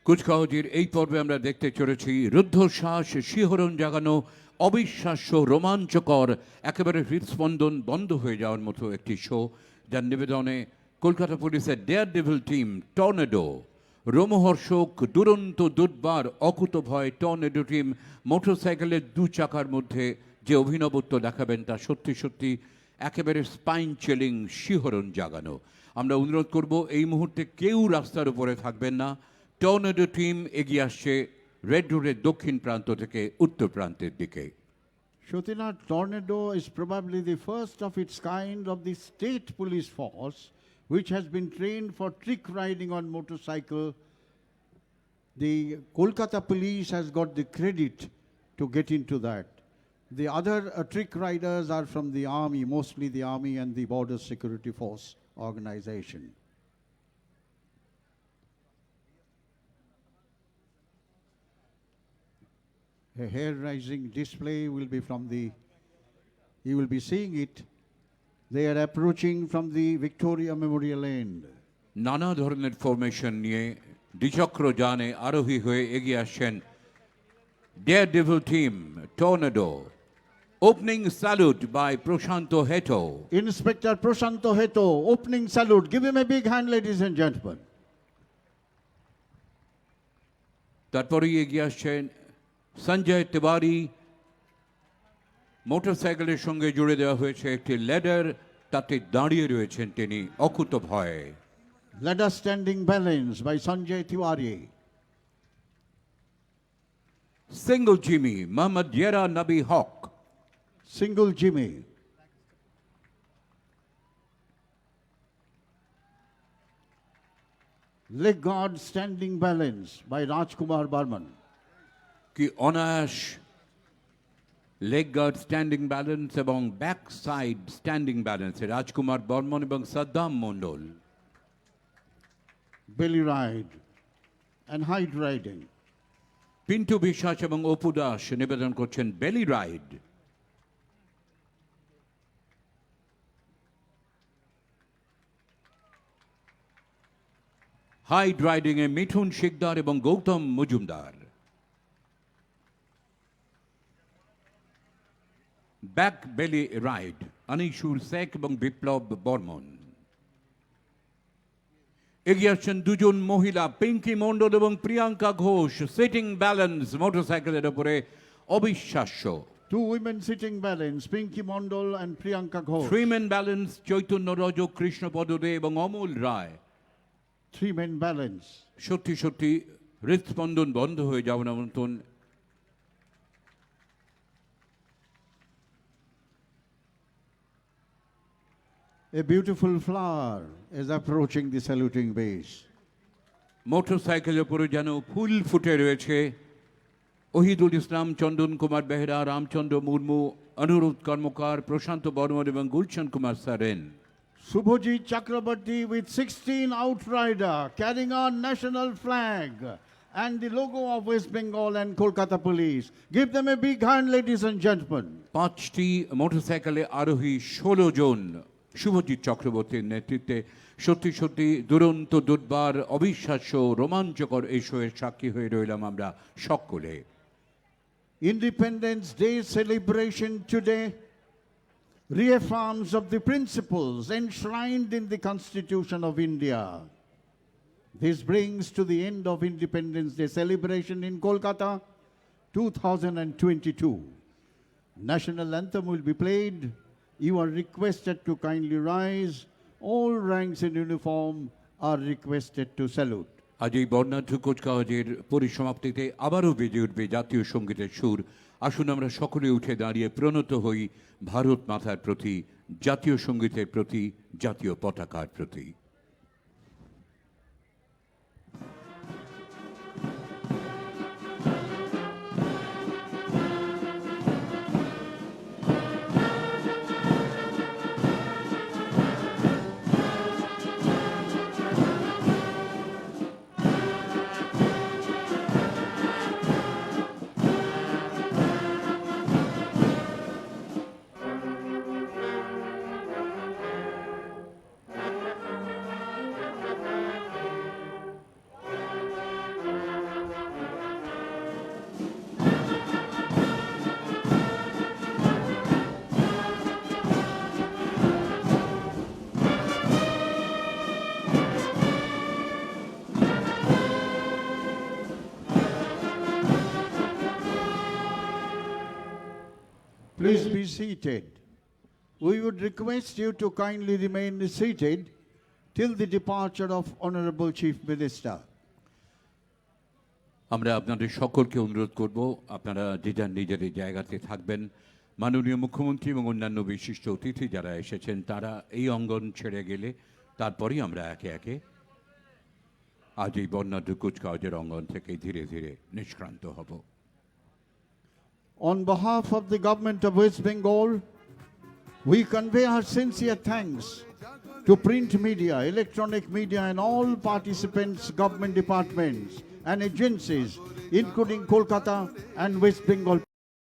কুচকাওয়াজের এই পর্বে আমরা দেখতে চলেছি রুদ্ধশ্বাস, শিহরণ জাগানো, অবিশ্বাস্য, রোমাঞ্চকর, একেবারে হৃদস্পন্দন বন্ধ হয়ে যাওয়ার মতো একটি শো, যার নিবেদনে কলকাতা পুলিশের ডেয়ার ডেভিল টিম টর্নেডো। রোমহর্ষক, দুরন্ত, দুর্বার, অকুতভয় টর্নেডো টিম মোটরসাইকেলের 2 চাকার মধ্যে যে অভিনবত্ব দেখাবেন তা সত্যি সত্যি একেবারে স্পাইন চিলিং, শিহরণ জাগানো। আমরা অনুরোধ করব এই মুহূর্তে কেউ রাস্তার উপরে থাকবেন না। টর্নেডো টিম এগিয়ে আসছে রেড রোডের দক্ষিণ প্রান্ত থেকে উত্তর প্রান্তের দিকে। Shotina Tornado is probably the first of its kind of the state police force, which has been trained for trick riding on motorcycle. The Kolkata police has got the credit to get into that. The other trick riders are from the army, mostly the army and the border security force organization. A hair-raising display will be from the, you will be seeing it. They are approaching from the Victoria Memorial End. নানা ধরনের formation নিয়ে দ্বিচক্র যানে আরোহী হয়ে এগিয়ে আসছেন daredevil team tornado. Opening salute by Prashanta Heto. Inspector Prashanto Heto, opening salute. Give him a big hand, ladies and gentlemen. তারপরেই এগিয়ে আসছেন সঞ্জয় তিওয়ারি। মোটরসাইকেলের সঙ্গে জুড়ে দেওয়া হয়েছে একটি ল্যাডার, তাতে দাঁড়িয়ে রয়েছেন তিনি অকুতভয়। Ladder standing balance by Sanjay Tiwari. Single জিমি মোহাম্মদ ইয়েরা Nabi Haque. Single Jimmy. Leg guard standing balance by Rajkumar Barman. কি অনায়াস লেগ গার্ড স্ট্যান্ডিং ব্যালেন্স এবং ব্যাক সাইড স্ট্যান্ডিং ব্যালেন্সে রাজকুমার বর্মন এবং সাদ্দাম মণ্ডল। Belly ride. and height riding. Pintu বিশ্বাস এবং অপু দাস নিবেদন করছেন বেলি রাইড। হাইড রাইডিং এ মিঠুন শিকদার এবং গৌতম মজুমদার। ব্যাক বেলি রাইড আনিসুর শেখ এবং বিপ্লব বর্মন। এগিয়ে আসছেন দুজন মহিলা পিঙ্কি মণ্ডল এবং প্রিয়াঙ্কা ঘোষ। সিটিং ব্যালেন্স মোটরসাইকেলের উপরে অবিশ্বাস্য। Two women sitting balance, Pinky Mondol and Priyanka Ghosh. Three men balance Chaitanya Rajak Krishnapada De এবং অমল রায়। Three men balance. সত্যি সত্যি হৃদস্পন্দন বন্ধ হয়ে যাওয়ার মতন A beautiful flower is approaching the saluting base. মোটরসাইকেলের উপরে যেন ফুল ফুটে রয়েছে। ওহিদুল ইসলাম, চন্দন কুমার বেহরা, রামচন্দ্র মুর্মু, অনুরোধ কর্মকার, প্রশান্ত বর্মন এবং গুলশন কুমার সারেন। Subhajit Chakrabarti with 16 outrider carrying our national flag and the logo of West Bengal and Kolkata Police. Give them a big hand, ladies and gentlemen. পাঁচটি মোটরসাইকেলে আরোহী 16 জন শুভজিৎ চক্রবর্তীর নেতৃত্বে সত্যি সত্যি দুরন্ত দুর্বার অবিশ্বাস্য রোমাঞ্চকর এই শোয়ের সাক্ষী হয়ে রইলাম আমরা সকলে। Independence Day celebration today reaffirms of the principles enshrined in the Constitution of India. This brings to the end of Independence Day celebration in Kolkata 2022. National anthem will be played. You are requested to kindly rise. All ranks in uniform are requested to salute. আজ এই বর্ণাঢ্য কুচকাওয়াজের পরিসমাপ্তিতে আবারও বেজে উঠবে জাতীয় সঙ্গীতের সুর। আসুন আমরা সকলে উঠে দাঁড়িয়ে প্রণত হই ভারত মাতার প্রতি, জাতীয় সঙ্গীতের প্রতি, জাতীয় পতাকার প্রতি। Please be seated. We would request you to kindly remain seated till the departure of Honorable Chief Minister. আমরা আপনাদের সকলকে অনুরোধ করব আপনারা যে যার নিজের জায়গাতে থাকবেন। মাননীয় মুখ্যমন্ত্রী এবং অন্যান্য বিশিষ্ট অতিথি যারা এসেছেন তারা এই অঙ্গন ছেড়ে গেলে তারপরেই আমরা একে একে আজ এই বর্ণাঢ্য কুচকাওয়াজের অঙ্গন থেকে ধীরে ধীরে নিষ্ক্রান্ত হব। On behalf of the government of West Bengal, we convey our sincere thanks to print media, electronic media and all participants, government departments and agencies, including Kolkata and West Bengal